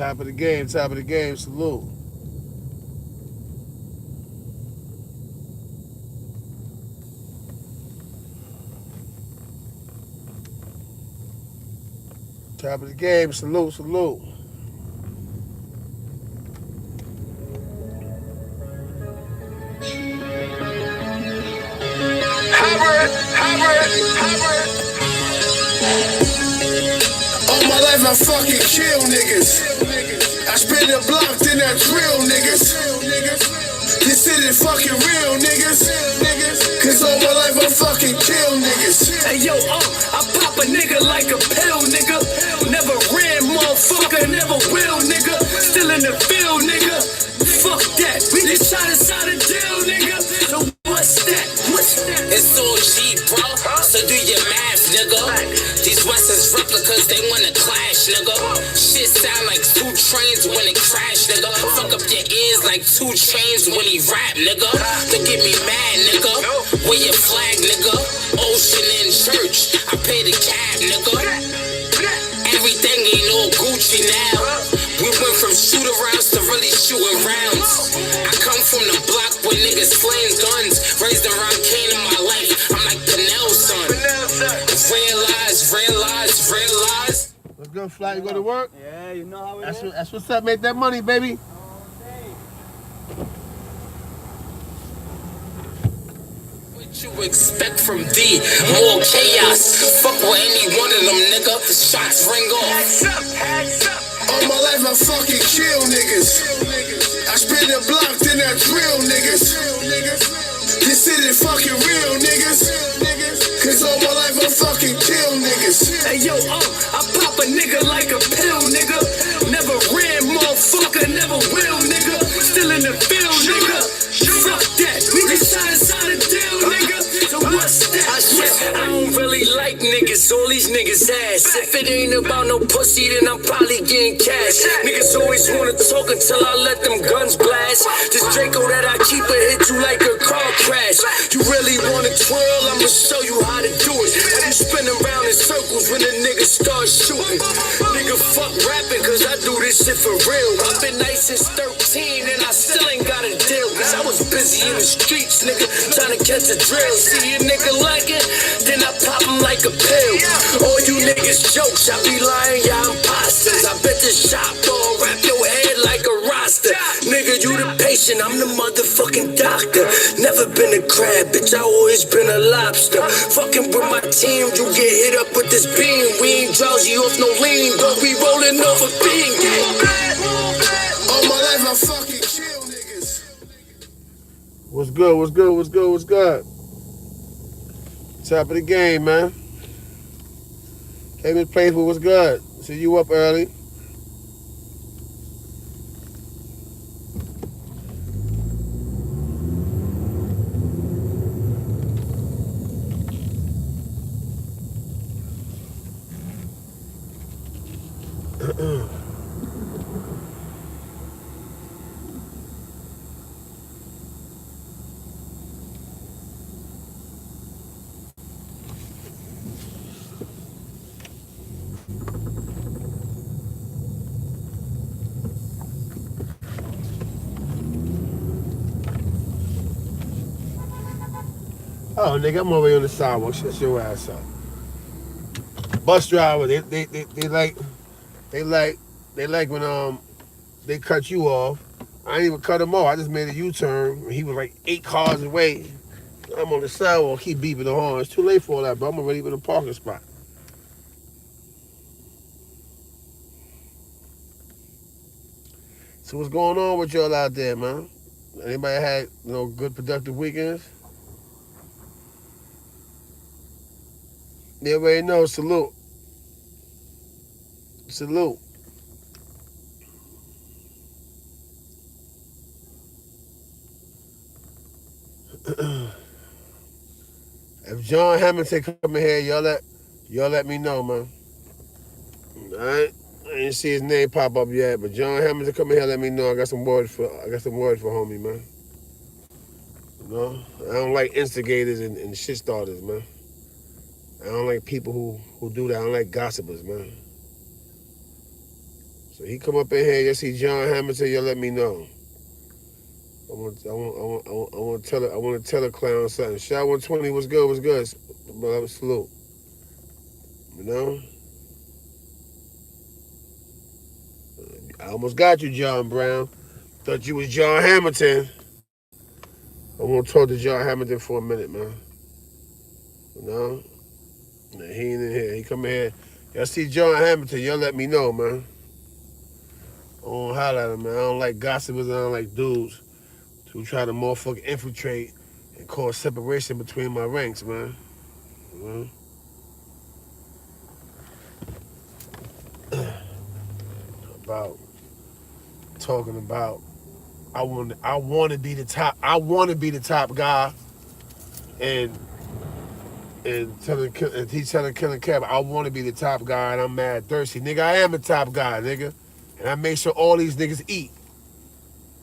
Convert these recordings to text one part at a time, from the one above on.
Top of the game, top of the game. Salute. Top of the game. Salute, salute. Howard, Howard, Howard. All my life I fucking kill niggas. I spin the block, then I drill niggas. This shit is fucking real niggas. Cause all my life I fucking kill niggas. Hey yo, I pop a nigga like a pill, nigga. Never ran, motherfucker, never will, nigga. Still in the field, nigga. Fuck that, we just shot inside a deal, nigga. So what's that? What's that? It's all G, bro. So do your math, nigga. These Western's replicas, they wanna clash, nigga. Shit sound like 2 trains when it crash, nigga. Fuck up your ears like 2 chains when he rap, nigga. Don't get me mad, nigga. Where your flag, nigga? Ocean in church. I pay the cab, nigga. Everything ain't all Gucci now. We went from shoot-arounds to really shooting rounds. I come from the block where niggas slaying guns. Raised around Kane in my life. I'm like the Nelson. Realize, realize, realize. What's good, Fly? You go to work? Yeah, you know how it is. That's what's up. Make that money, baby. What you expect from D? More chaos. Fuck with any one of them, nigga. The shots ring off. All my life I fucking kill niggas. I spin the block, then I drill niggas. This shit is fucking real niggas. Cause all my life I fucking kill niggas. Hey yo, I pop a nigga like a pill, nigga. Never ran, motherfucker, never will, nigga. Still in the field, nigga. Fuck that, we just shot inside a deal, nigga. So what's that? I don't really like niggas, all these niggas ass. If it ain't about no pussy, then I'm probably getting cash. Niggas always wanna talk until I let them guns blast. This Draco that I keep will hit you like a car crash. You really wanna twirl, I'ma show you how to do it. How you spin around in circles when a nigga start shooting. Nigga fuck rapping cause I do this shit for real. I've been nice since 13 and I still ain't got a deal. Cause I was busy in the streets, nigga, trying to catch a drill. See a nigga like it, then I pop him like a pill. All you niggas jokes, I be lying, y'all imposters. I bet this shop ball wrap your head like a roster. Nigga, you the patient, I'm the motherfucking doctor. Never been a crab, bitch, I always been a lobster. Fucking with my team, you get hit up with this beam. We ain't drowsy off no lean, but we rolling off a bean. All my life I fucking kill niggas. What's good? What's good? What's good? What's good? Top of the game, man. Came in playful. What's good? See you up early. Oh, nigga, I'm already on the sidewalk. Shut your ass up. Bus driver, they like when they cut you off. I didn't even cut him off. I just made a U-turn. He was like 8 cars away. I'm on the sidewalk. Keep beeping the horn. It's too late for all that, bro. I'm already in the parking spot. So what's going on with y'all out there, man? Anybody had good productive weekends? You already know. Salute. Salute. If John Hamilton come in here, y'all let me know, man. All right. I didn't see his name pop up yet, but John Hamilton come in here, let me know. I got some words for homie, man. I don't like instigators and shit starters, man. I don't like people who do that. I don't like gossipers, man. So he come up in here, you see John Hamilton, you let me know. I want to tell a clown something. Shot 120 was good, Brother, salute. You know? I almost got you, John Brown. Thought you was John Hamilton. I want to talk to John Hamilton for a minute, man. You know? Nah, he ain't in here. He come in here. Y'all see John Hamilton, y'all let me know, man. I don't holler at him, man. I don't like gossipers. I don't like dudes who try to motherfucking infiltrate and cause separation between my ranks, man. You know? About talking about I want to be the top. I want to be the top guy, and he's telling Killing Kev, I want to be the top guy, and I'm mad thirsty, nigga. I am the top guy, nigga, and I make sure all these niggas eat.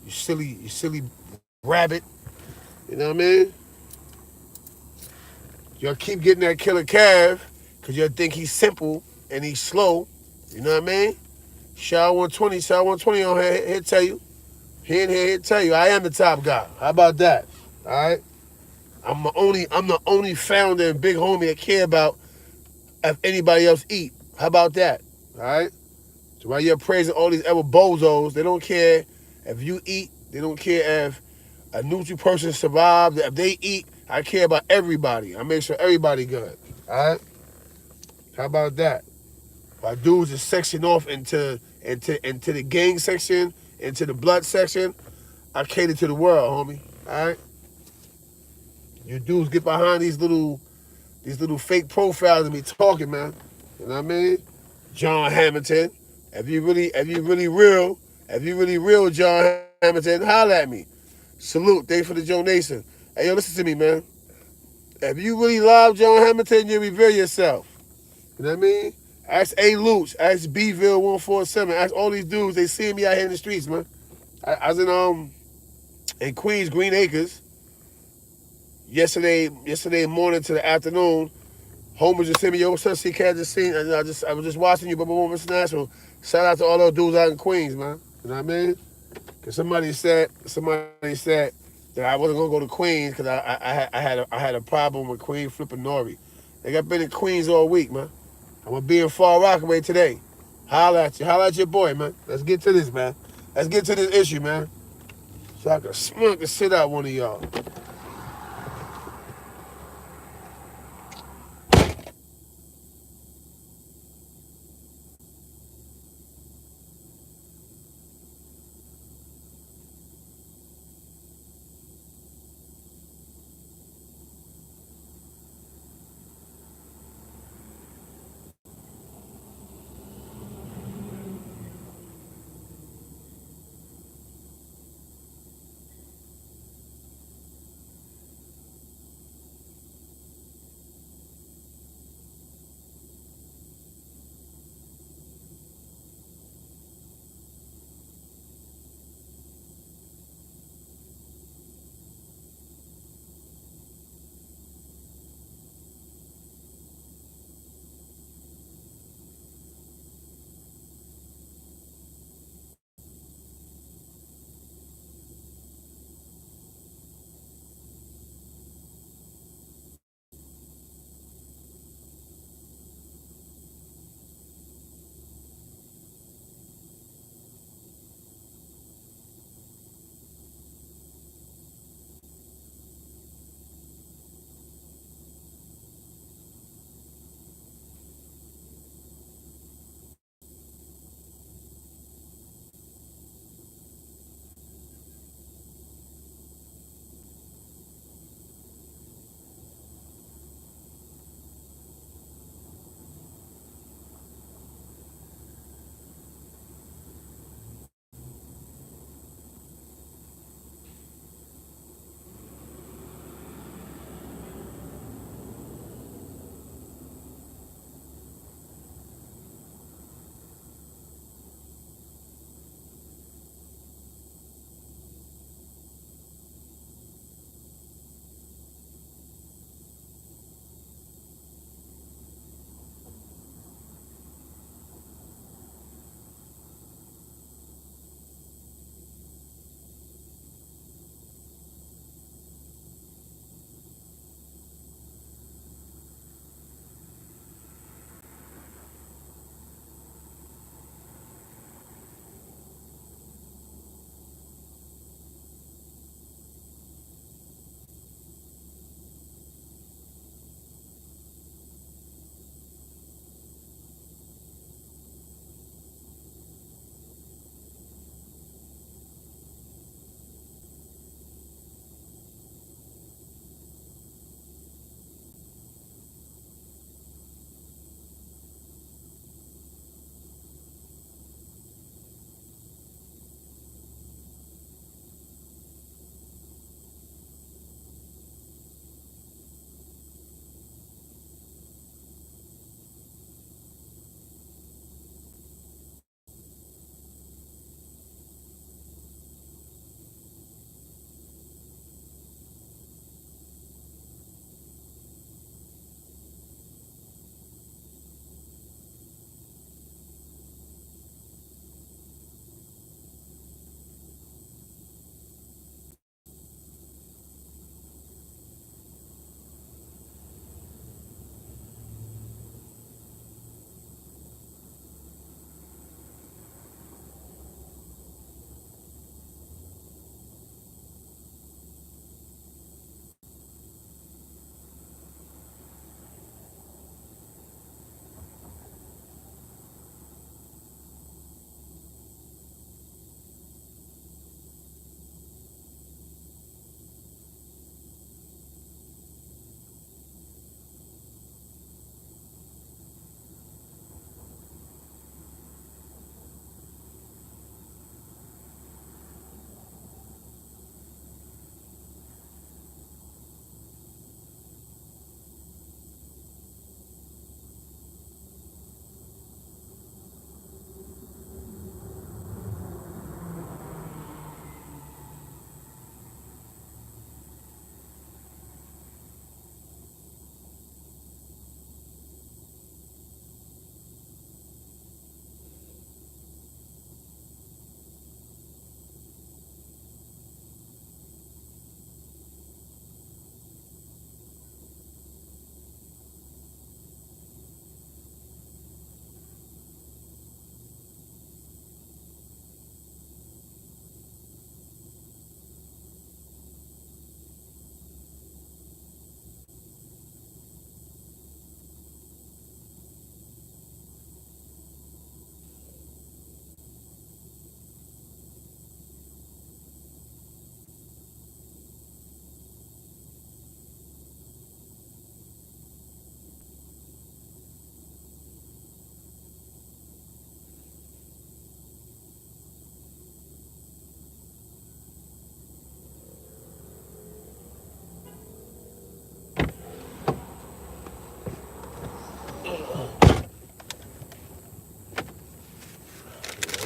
You silly rabbit. You know what I mean? Y'all keep getting that Killer Kev because y'all think he's simple and he's slow. You know what I mean? Shaw 120 on here, he'll tell you. He in here, he'll tell you, I am the top guy. How about that? All right? I'm the only founder and big homie that care about if anybody else eat. How about that? All right? So while you're praising all these other bozos, they don't care if you eat. They don't care if a neutral person survived. If they eat, I care about everybody. I make sure everybody good. All right? How about that? While dudes is section off into the gang section, into the blood section, I cater to the world, homie. All right? You dudes get behind these little fake profiles and be talking, man. You know what I mean? John Hamilton. If you really real, John Hamilton, holla at me. Salute. Thanks for the donation. Hey, yo, listen to me, man. If you really love John Hamilton, you reveal yourself. You know what I mean? Ask A. Luch. Ask Bville 147. Ask all these dudes. They see me out here in the streets, man. I was in Queens, Green Acres. Yesterday morning to the afternoon. Homer just sent me, yo, what's up, C-Cat? Just seen, I was just watching you, but International. Shout out to all those dudes out in Queens, man. You know what I mean? Because somebody said that I wasn't gonna go to Queens because I had a problem with Queen flipping Nori. I've been in Queens all week, man. I'm gonna be in Far Rockaway today. Holla at you. Holla at your boy, man. Let's get to this, man. Let's get to this issue, man. So I can smoke the shit out one of y'all.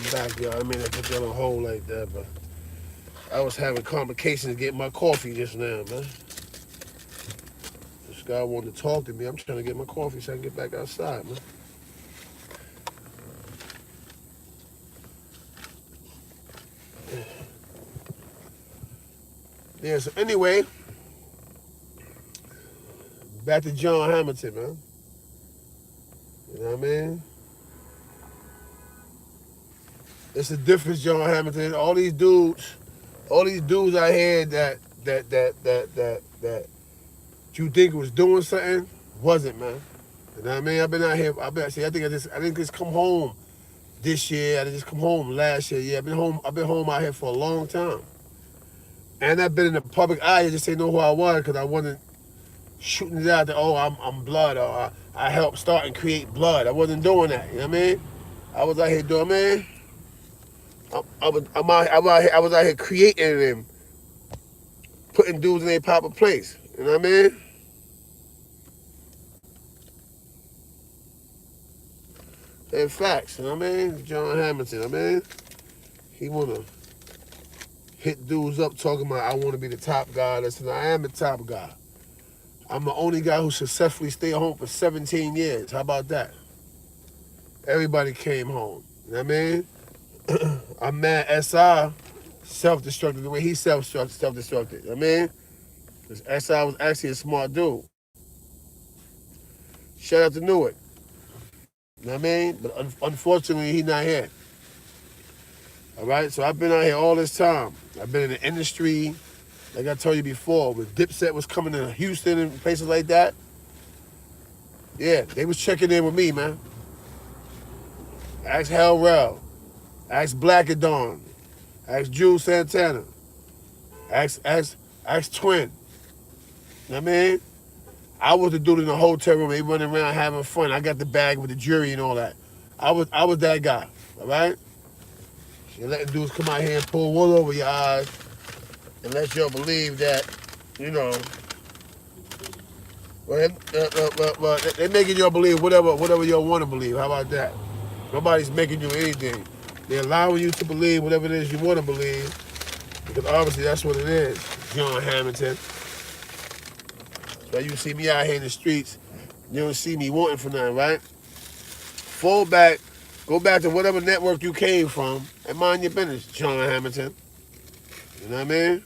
I'm back, y'all. I mean, I put that on hold like that, but I was having complications getting my coffee just now, man. This guy wanted to talk to me. I'm trying to get my coffee so I can get back outside, man. Yeah, so anyway, back to John Hamilton, man. You know what I mean? It's a difference, John Hamilton. All these dudes out here that you think was doing something, wasn't, man. You know what I mean? I've been out here. I didn't just come home this year. I didn't just come home last year. Yeah, I've been home out here for a long time. And I've been in the public eye. Just didn't know who I was because I wasn't shooting it out there. Oh, I'm blood, or I helped start and create blood. I wasn't doing that. You know what I mean? I was out here doing, man. I was out here creating them, putting dudes in their proper place. You know what I mean? And facts, you know what I mean? John Hamilton, I mean, he wanna hit dudes up talking about I wanna be the top guy. Listen, I am the top guy. I'm the only guy who successfully stayed home for 17 years. How about that? Everybody came home. You know what I mean? I'm mad SI self-destructed the way he self-destructed. You know what I mean? Because SI was actually a smart dude. Shout out to Newark. You know what I mean? But unfortunately, he's not here. All right? So I've been out here all this time. I've been in the industry, like I told you before, when Dipset was coming to Houston and places like that. Yeah, they was checking in with me, man. Ask Hell Rell. Ask Black Dawn. Ask Jules Santana. Ask Twin. You know what I mean? I was the dude in the hotel room. They running around having fun. I got the bag with the jury and all that. I was that guy. All right? You're letting dudes come out here and pull wool over your eyes and let y'all believe that, you know. Well, they're making y'all believe whatever y'all want to believe. How about that? Nobody's making you anything. They're allowing you to believe whatever it is you want to believe, because obviously that's what it is, John Hamilton. So you see me out here in the streets, you don't see me wanting for nothing, right? Fall back, go back to whatever network you came from, and mind your business, John Hamilton. You know what I mean?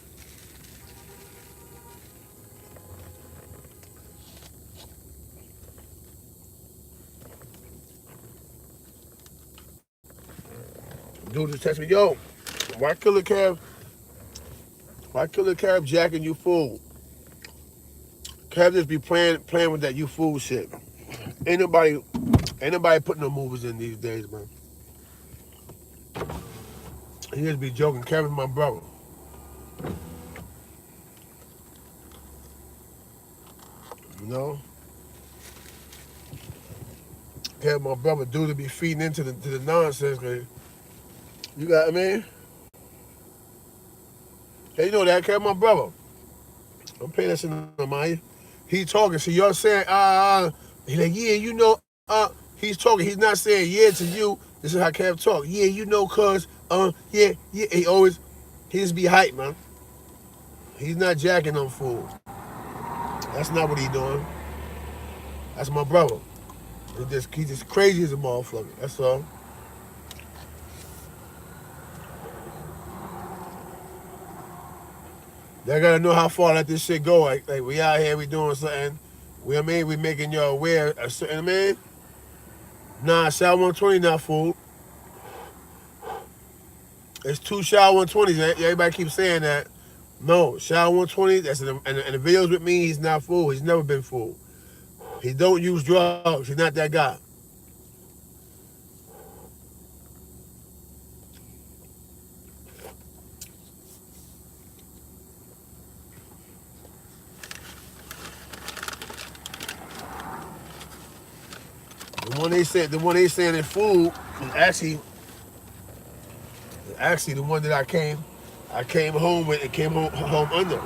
Dude just text me, yo, why Killer Cab jacking you fool? Cab just be playing with that you fool shit. Ain't nobody putting no movies in these days, man. He just be joking. Kevin's my brother. You know? Kevin, my brother, dude to be feeding into the nonsense, cause you got what I mean? Hey, you know that, Kevin, my brother. I'm paying that shit no mind. He talking, so y'all saying, he like, yeah, you know, he's talking. He's not saying yeah to you. This is how Kev talk. Yeah, you know, cause, yeah. He just be hype, man. He's not jacking them fools. That's not what he doing. That's my brother. He's just crazy as a motherfucker. That's all. They gotta know how far let this shit go. Like we out here, we doing something. We making y'all aware of certain, man. Nah, Shao 120 not fool. It's 2 Shao 120s. Everybody keeps saying that. No, Shao 120, that's in the videos with me, he's not fool. He's never been fool. He don't use drugs. He's not that guy. The one they saying is fool is actually the one that I came home with and came home under.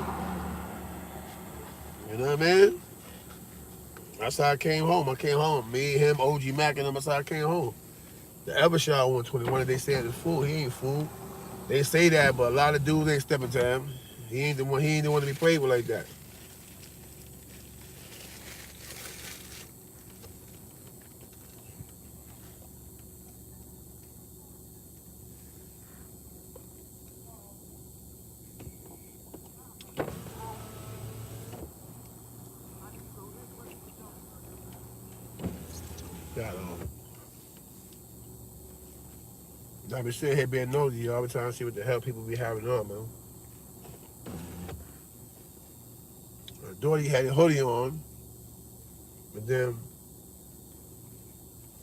You know what I mean? That's how I came home. Me, him, OG Mac, and them, that's how I came home. The Evershot 121, they say is full. He ain't full. They say that, but a lot of dudes ain't stepping to him. He ain't the one. He ain't the one to be played with like that. Got I be sitting here being nosy all the time, to see what the hell people be having on, man. Doherty had a hoodie on, but then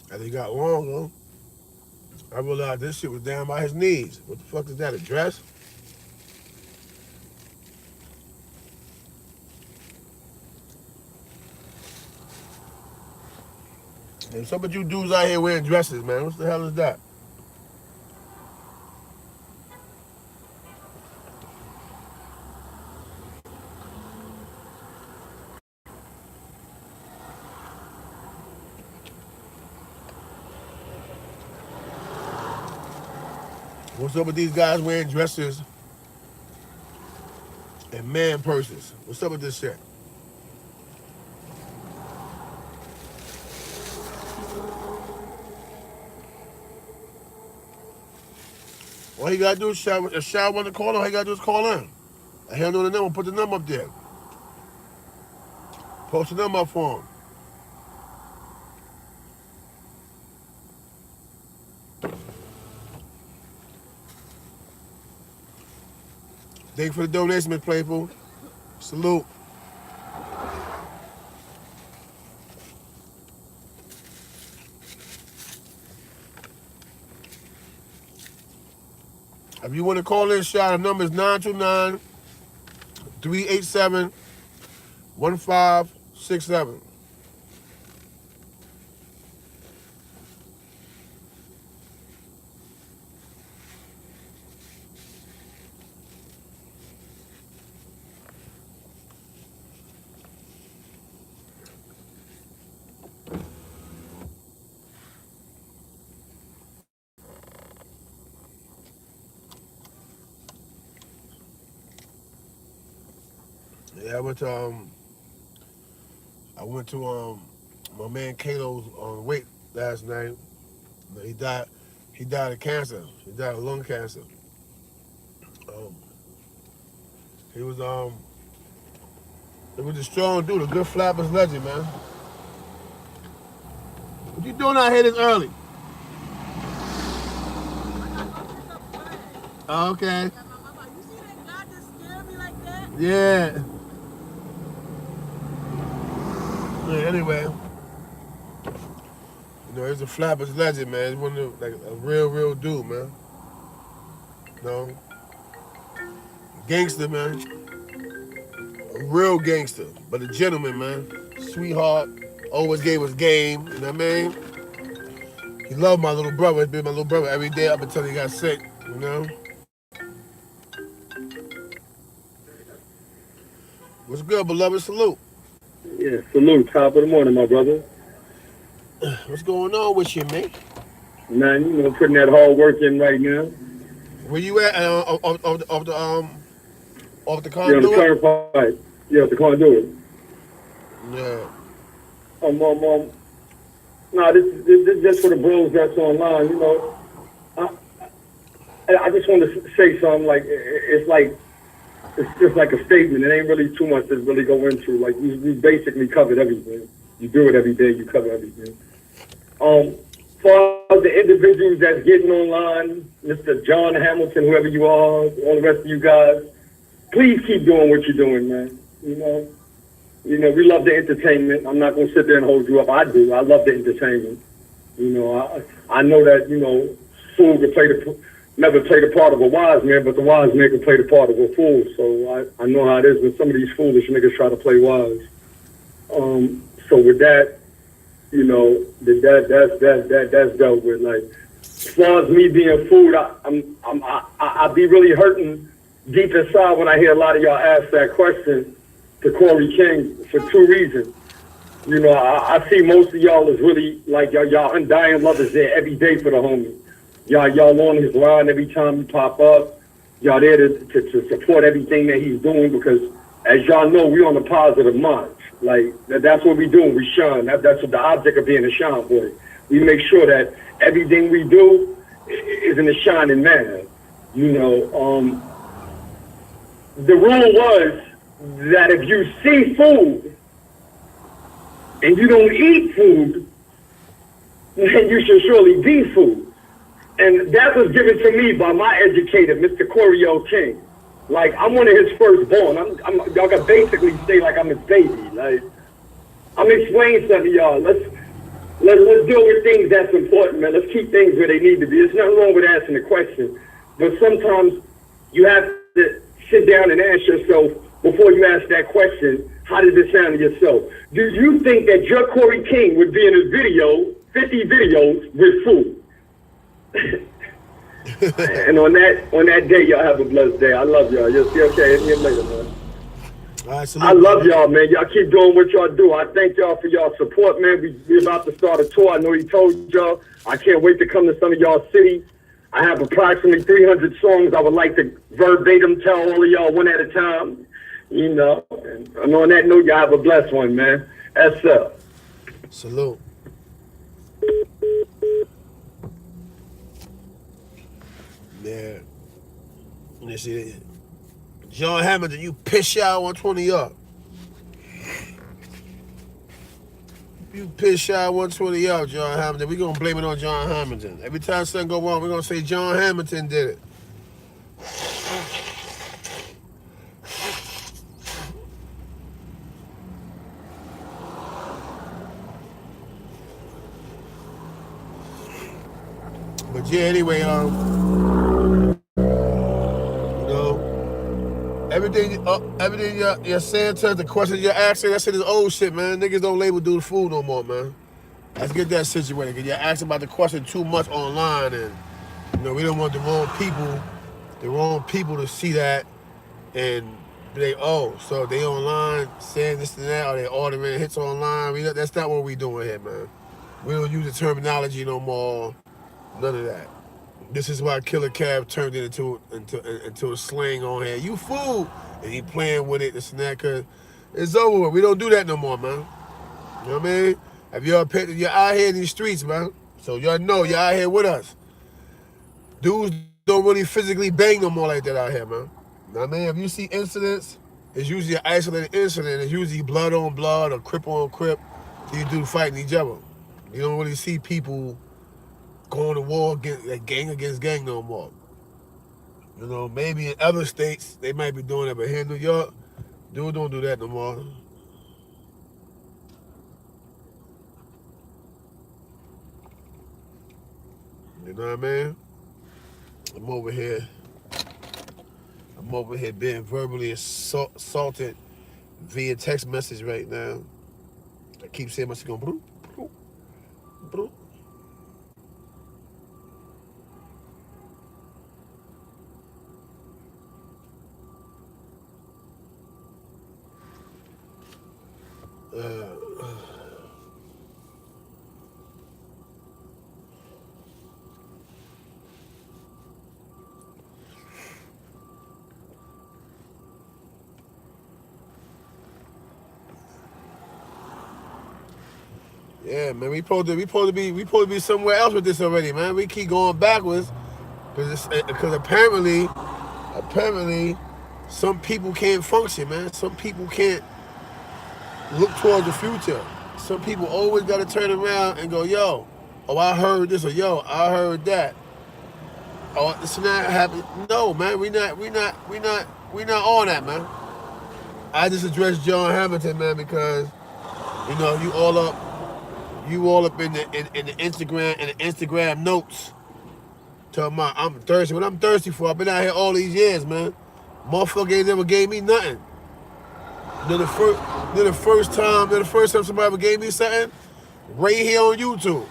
as he got longer, I realized this shit was down by his knees. What the fuck is that, a dress? And some of you dudes out here wearing dresses, man. What the hell is that? What's up with these guys wearing dresses and man purses? What's up with this shit? All you gotta do is shout on the corner. All you gotta do is call in. I he'll know the number. Put the number up there. Post the number up for him. Thank you for the donation, Miss Playful. Salute. If you want to call in, shout, the number is 929-387-1567. Yeah, I went to my man Kalo's wake last night. He died of cancer. He died of lung cancer. He was a strong dude, a good Flappers legend, man. What you doing out here this early? Oh, okay. You see that guy that scared me like that? Yeah. Anyway, he's a Flappers legend, man. He's one of like a real dude, man. Gangster, man. A real gangster, but a gentleman, man. Sweetheart, always gave us game. You know what I mean? He loved my little brother. He's been my little brother every day up until he got sick. You know. What's good, beloved? Salute. Yeah, salute. Top of the morning, my brother. What's going on with you, man? Man, putting that hard work in right now. Where you at? Off the Yeah, the turnpike. Yeah, the conduit. Yeah. Nah, this is just for the bros that's online. I just want to say something. Like it's just like a statement. It ain't really too much to really go into. Like we basically covered everything. You do it every day. You cover everything. For the individuals that's getting online, Mr. John Hamilton, whoever you are, all the rest of you guys, please keep doing what you're doing, man. We love the entertainment. I'm not gonna sit there and hold you up. I do. I love the entertainment. I know that fool can never play the part of a wise man, but the wise man can play the part of a fool. So I know how it is when some of these foolish niggas try to play wise. So with that, that's dealt with. Like, as far as me being fooled, I be really hurting deep inside when I hear a lot of y'all ask that question to Corey King for two reasons. You know, I see most of y'all is really like y'all undying lovers there every day for the homie. Y'all on his line every time you pop up. Y'all there to support everything that he's doing because, as y'all know, we on the positive march. Like that's what we doing. We shine. That's what the object of being a shine boy. We make sure that everything we do is in a shining manner. You know, the rule was that if you see food and you don't eat food, then you should surely be food. And that was given to me by my educator, Mr. Corio King. Like, I'm one of his firstborn. Y'all can basically say like I'm his baby. Like, I'm explaining something to y'all. Let's deal with things that's important, man. Let's keep things where they need to be. There's nothing wrong with asking the question. But sometimes you have to sit down and ask yourself, before you ask that question, how does it sound to yourself? Do you think that your Corey King would be in a video, 50 videos, with food? And on that day, y'all have a blessed day. I love y'all. You'll see okay in here later, man. All right, I love y'all, man. Y'all keep doing what y'all do. I thank y'all for y'all support, man. We're about to start a tour. I know he told y'all. I can't wait to come to some of y'all cities. I have approximately 300 songs I would like to verbatim tell all of y'all one at a time. You know, and on that note, y'all have a blessed one, man. That's up. Salute. Yeah. Let me see. John Hamilton, you piss y'all 120 up. You piss y'all 120 up, John Hamilton. We gonna blame it on John Hamilton. Every time something go wrong, we're gonna say John Hamilton did it. But yeah, anyway, everything you're saying to the questions you're asking, that shit is old shit, man. Niggas don't label dude food no more, man. Let's get that situated, because you're asking about the question too much online, and we don't want the wrong people to see that and be like, oh, so they online saying this and that, or they ordering hits online. That's not what we doing here, man. We don't use the terminology no more. None of that. This is why Killer Cab turned it into a slang on here. You fool! And he playing with it, this and that, because it's over with. We don't do that no more, man. You know what I mean? If you're out here in these streets, man, so y'all know you're out here with us. Dudes don't really physically bang no more like that out here, man. You know what I mean? If you see incidents, it's usually an isolated incident. It's usually blood on blood or crip on crip. These dudes fighting each other. You don't really see people going to war against gang no more. Maybe in other states they might be doing it, but here in New York, dude don't do that no more. You know what I mean? I'm over here being verbally assaulted via text message right now. I keep saying my shit going broop, broop, broop. Yeah, man, we supposed to be somewhere else with this already, man. We keep going backwards because apparently some people can't function, man. Some people can't look towards the future. Some people always got to turn around and go, yo, oh, I heard this, or yo, I heard that. Oh, this not happening. No, man, we not on that, man. I just addressed John Hamilton, man, because you all up in the Instagram and the Instagram notes. Talking about I'm thirsty. What I'm thirsty for? I've been out here all these years, man. Motherfucker ain't never gave me nothing. Then the first time somebody ever gave me something, right here on YouTube.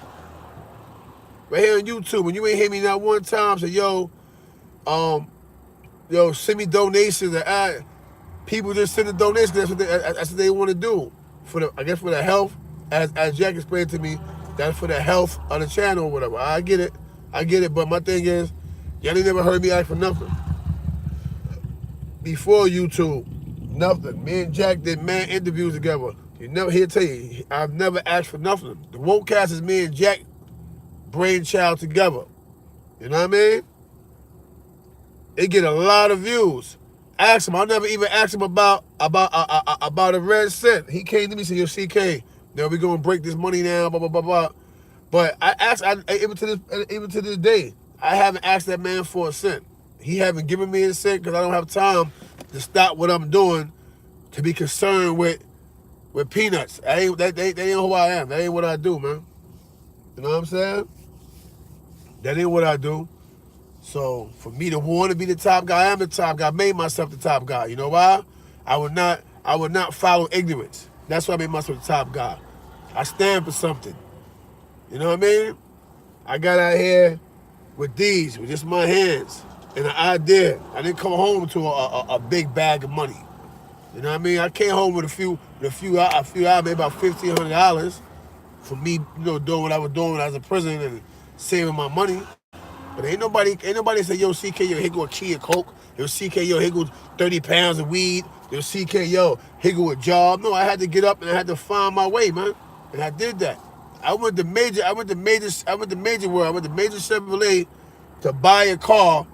Right here on YouTube. When you ain't hit me not one time, say, yo, send me donations. People just send the donations. That's what they want to do. For the health as Jack explained to me, that's for the health of the channel or whatever. I get it, but my thing is, y'all ain't never heard me ask for nothing. Before YouTube, nothing. Me and Jack did man interviews together. You never hear tell you, I've never asked for nothing. The Wokecast is me and Jack brainchild together. You know what I mean? It get a lot of views. Ask him. I never even asked him about a red cent. He came to me and said, "Yo, CK, now we gonna break this money down, blah blah blah blah." But I asked, even to this day, I haven't asked that man for a cent. He haven't given me a cent because I don't have time to stop what I'm doing to be concerned with peanuts. That ain't who I am. That ain't what I do, man. You know what I'm saying? That ain't what I do. So for me to want to be the top guy, I am the top guy. I made myself the top guy. You know why? I would not follow ignorance. That's why I made myself the top guy. I stand for something. You know what I mean? I got out here with just my hands and an idea. I didn't come home to a big bag of money. You know what I mean? I came home with a few hours, maybe about $1,500 for me, doing what I was doing when I was in prison and saving my money. But ain't nobody say, yo, CK, yo, here go a key of coke. Yo, CK, yo, here go 30 pounds of weed. Yo, CK, yo, here go a job. No, I had to get up and I had to find my way, man. And I did that. I went to Major World. I went to Major Chevrolet to buy a car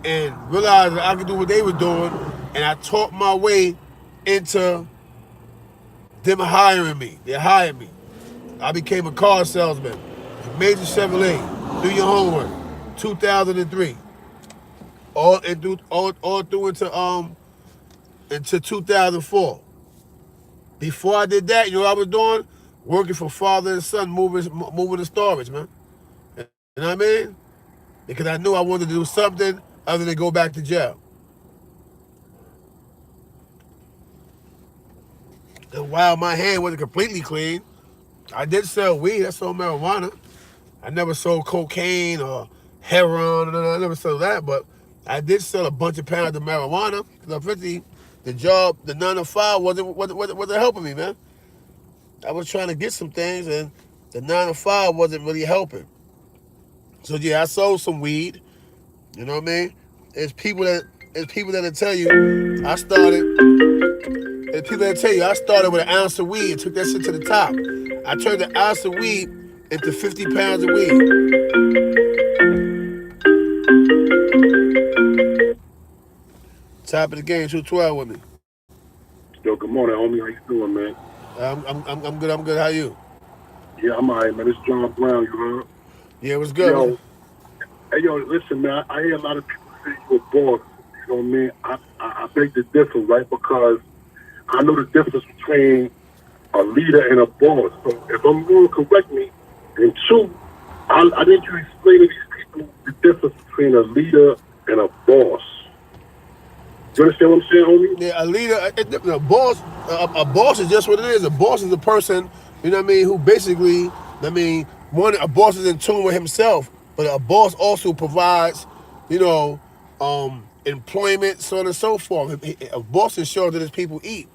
and realized that I could do what they were doing. And I taught my way into them hiring me. They hired me. I became a car salesman. Major Chevrolet. Do your homework. 2003. All through into 2004. Before I did that, you know what I was doing? Working for father and son, moving the storage, man. You know what I mean? Because I knew I wanted to do something other than go back to jail. And while my hand wasn't completely clean, I did sell weed. I sold marijuana. I never sold cocaine or heroin. I never sold that, but I did sell a bunch of pounds of marijuana. Because the job, the 9 to 5 wasn't helping me, man. I was trying to get some things, and the 9 to 5 wasn't really helping. So yeah, I sold some weed. You know what I mean? There's people that'll tell you I started with an ounce of weed and took that shit to the top. I turned an ounce of weed into 50 pounds of weed. Top of the game, 212 with me. Yo, good morning, homie. How you doing, man? I'm good. I'm good. How you? Yeah, I'm alright, man. It's John Brown. You heard? Yeah, it was good. Yo, hey, yo, listen, man. I hear a lot of people say you're a boss. You know what I mean? I beg to differ, right? Because I know the difference between a leader and a boss. So if I'm wrong, correct me. And two, I need you to explain to these people the difference between a leader and a boss. You understand what I'm saying, homie? Yeah, a leader, a boss is just what it is. A boss is a person, you know what I mean, who basically, a boss is in tune with himself, but a boss also provides, employment, so on and so forth. A boss ensures that his people eat.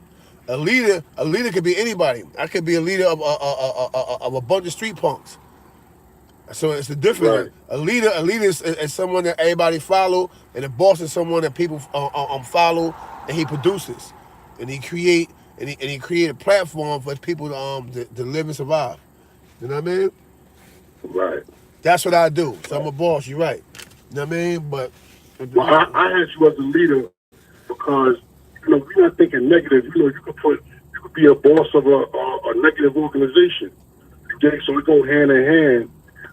A leader could be anybody. I could be a leader of a bunch of street punks. So it's the difference. Right. A leader is someone that everybody follow, and a boss is someone that people follow, and he produces, and he create a platform for people to live and survive. You know what I mean? Right. That's what I do. So I'm a boss. You're right. You know what I mean? But well, I had you as a leader because we're not thinking negative. You could be a boss of a negative organization. Okay, so we go hand in hand.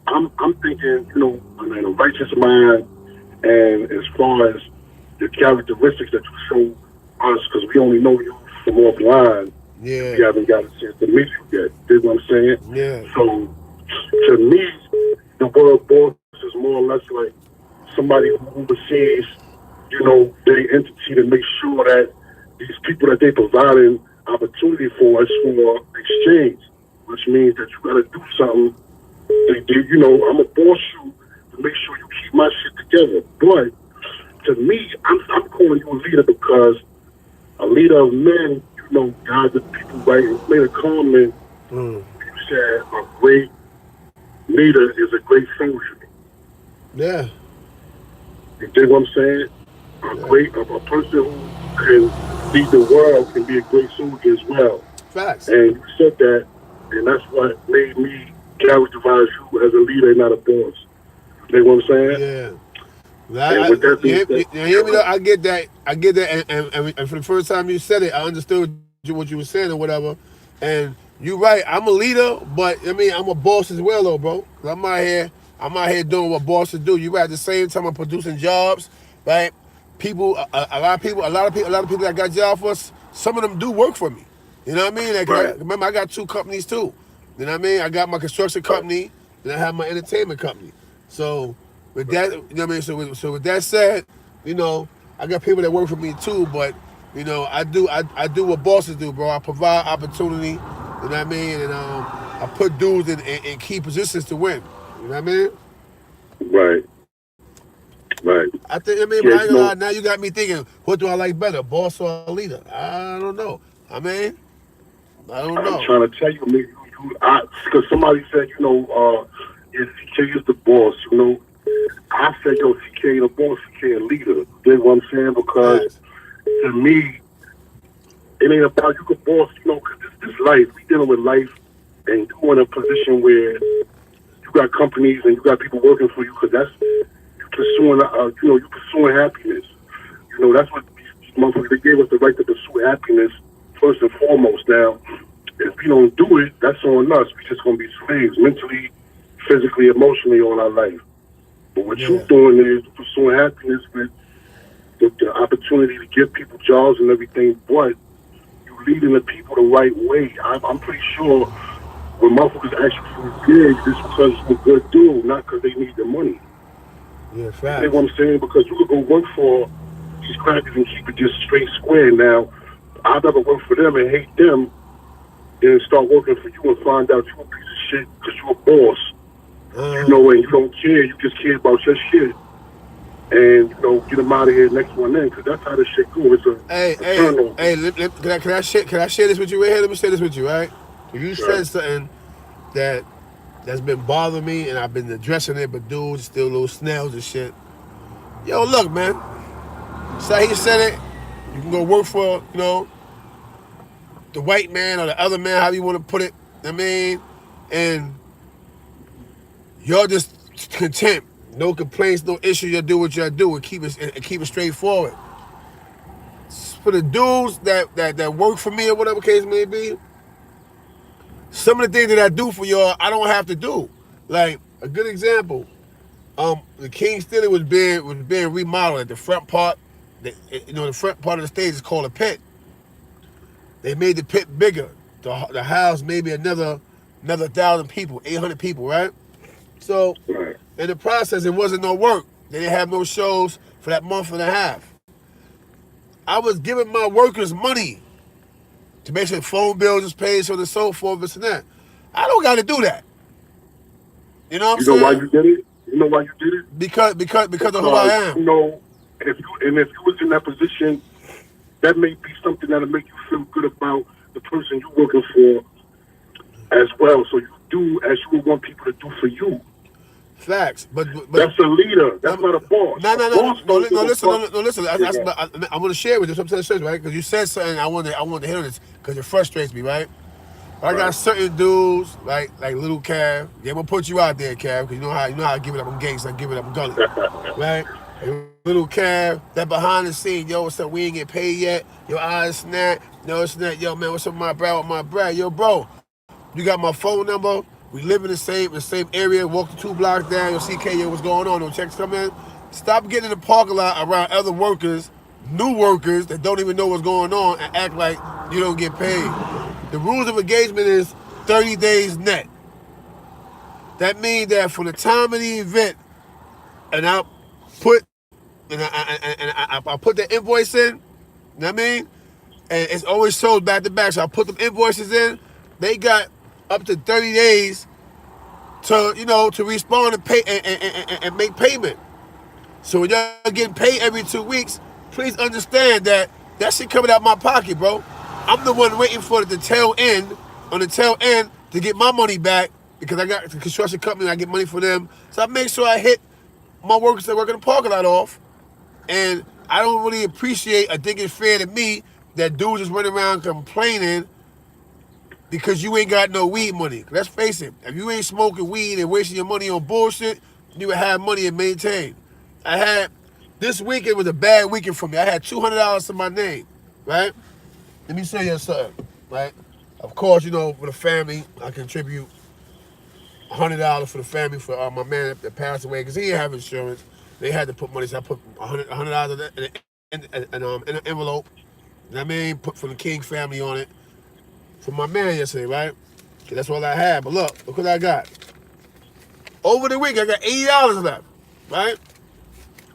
I'm thinking, I'm in a righteous mind, and as far as the characteristics that you show us, because we only know you from offline, we haven't got a chance to meet you yet. You know what I'm saying? Yeah. So, to me, the word boss is more or less like somebody who oversees, their entity to make sure that these people that they providing opportunity for is for exchange, which means that you got to do something. I'm a boss you to make sure you keep my shit together. But to me, I'm calling you a leader because a leader of men, guides the people right and made a comment Mm. You said a great leader is a great soldier. Yeah. You dig what I'm saying? A person who can lead the world can be a great soldier as well. Facts. And you said that, and that's what made me characterize you as a leader and not a boss. You dig what I'm saying? Yeah. And with that being said, You hear me though? I get that. And for the first time you said it, I understood what you were saying or whatever. And you're right. I'm a leader, but I mean, I'm a boss as well, though, bro. 'Cause I'm out here doing what bosses do. You're right. At the same time, I'm producing jobs, right? People, a lot of people that got jobs for us. Some of them do work for me. You know what I mean? Like, Right. remember, I got 2 companies too. You know what I mean? I got my construction company, and I have my entertainment company. So with that, you know what I mean. So with that said, you know, I got people that work for me too. But you know, I do what bosses do, bro. I provide opportunity. You know what I mean? And I put dudes in key positions to win. You know what I mean? right. I think, I mean, Yeah, I ain't gonna lie, now you got me thinking, what do I like better, boss or leader? I don't know. I mean, I don't know. I'm trying to tell you, because somebody said, if CK is the boss, I said, yo, CK ain't a boss, CK a leader. You dig what I'm saying? Because to me, it ain't about you can boss, because this life, we dealing with life, and you in a position where you got companies and you got people working for you, because that's pursuing, you pursuing happiness. That's what these motherfuckers, they gave us the right to pursue happiness first and foremost. Now, if we don't do it, that's on us. We just gonna be slaves, mentally, physically, emotionally, all our life. But what you're doing is pursuing happiness with the opportunity to give people jobs and everything, but you leading the people the right way. I'm pretty sure when motherfuckers ask you for gigs, it's because you're a good dude, not because they need the money. Yeah, You facts. know what I'm saying? Because you could go work for these crackers and keep it just straight square. Now, I'd rather work for them and hate them than start working for you and find out you're a piece of shit because you're a boss. And you don't care. You just care about your shit. And, get them out of here next one in, because that's how this shit goes. It's a turnover. Can I share this with you right here? Let me share this with you, right? You said something that's been bothering me, and I've been addressing it, but dudes still little snails and shit. Yo, look, man. So he said it. You can go work for, the white man or the other man, however you want to put it. I mean, and you're just content. No complaints, no issues. You do what you do and keep it straightforward. For the dudes that work for me or whatever case may be, some of the things that I do for y'all, I don't have to do. Like a good example, the King Stealer was being remodeled at the front part. The front part of the stage is called a pit. They made the pit bigger. The house maybe another 1,000 people, 800 people, right? So in the process, it wasn't no work. They didn't have no shows for that month and a half. I was giving my workers money to make sure phone bills is paid, so on and so forth, this and that. I don't got to do that. You know what I'm saying? You know why you did it? You know why you did it? Because of who I am. If you was in that position, that may be something that'll make you feel good about the person you're working for as well. So you do as you would want people to do for you. Facts, but that's a leader. That's not a boss. No. Listen. I'm gonna share with you something, right? Because you said something. I want to hit on this because it frustrates me, right? But I got certain dudes like Little Cav. They gonna put you out there, Cav, because you know how I give it up. I'm gangsta. I give it up. I'm gully, right? And Little Cav, that behind the scene, yo, what's up? We ain't get paid yet. Your eyes snap. No, it's not. Yo, man, what's up, with my bro? Yo, bro, you got my phone number. We live in the same area. Walk the 2 blocks down. You'll see KO, what's going on. No checks come in. Stop getting in the parking lot around other workers, new workers that don't even know what's going on and act like you don't get paid. The rules of engagement is 30 days net. That means that from the time of the event, and I put the invoice in, you know what I mean? And it's always sold back to back. So I put them invoices in. They got up to 30 days to respond and pay and make payment. So when y'all getting paid every 2 weeks, please understand that shit coming out my pocket, bro. I'm the one waiting for the tail end. On the tail end, to get my money back because I got the construction company. I get money for them, so I make sure I hit my workers that work in the parking lot off. And I don't really appreciate. I think it's fair to me that dudes is running around complaining because you ain't got no weed money. Let's face it, if you ain't smoking weed and wasting your money on bullshit, you would have money and maintain. This weekend was a bad weekend for me. I had $200 to my name, right? Let me show you something, right? Of course, you know, for the family, I contribute $100 for the family for my man that passed away because he didn't have insurance. They had to put money, so I put $100 in an envelope. You know what I mean? Put for the King family on it. For my man yesterday, right? Because that's all I had. But look what I got. Over the week, I got $80 left, right?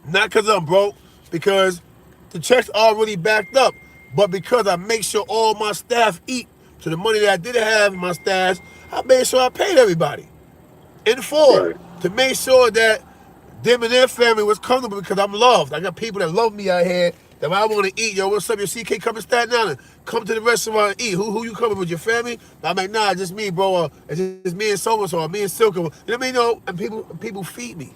Not because I'm broke, because the checks already backed up, but because I make sure all my staff eat. So the money that I did have in my stash, I made sure I paid everybody in full to make sure that them and their family was comfortable because I'm loved. I got people that love me out here that when I want to eat, yo, what's up, your CK, come to Staten Island. Come to the restaurant and eat. Who you coming with, your family? I'm like, nah, just me, bro. It's just me and so-and-so, or me and Silka. You know what I mean? No, and people feed me.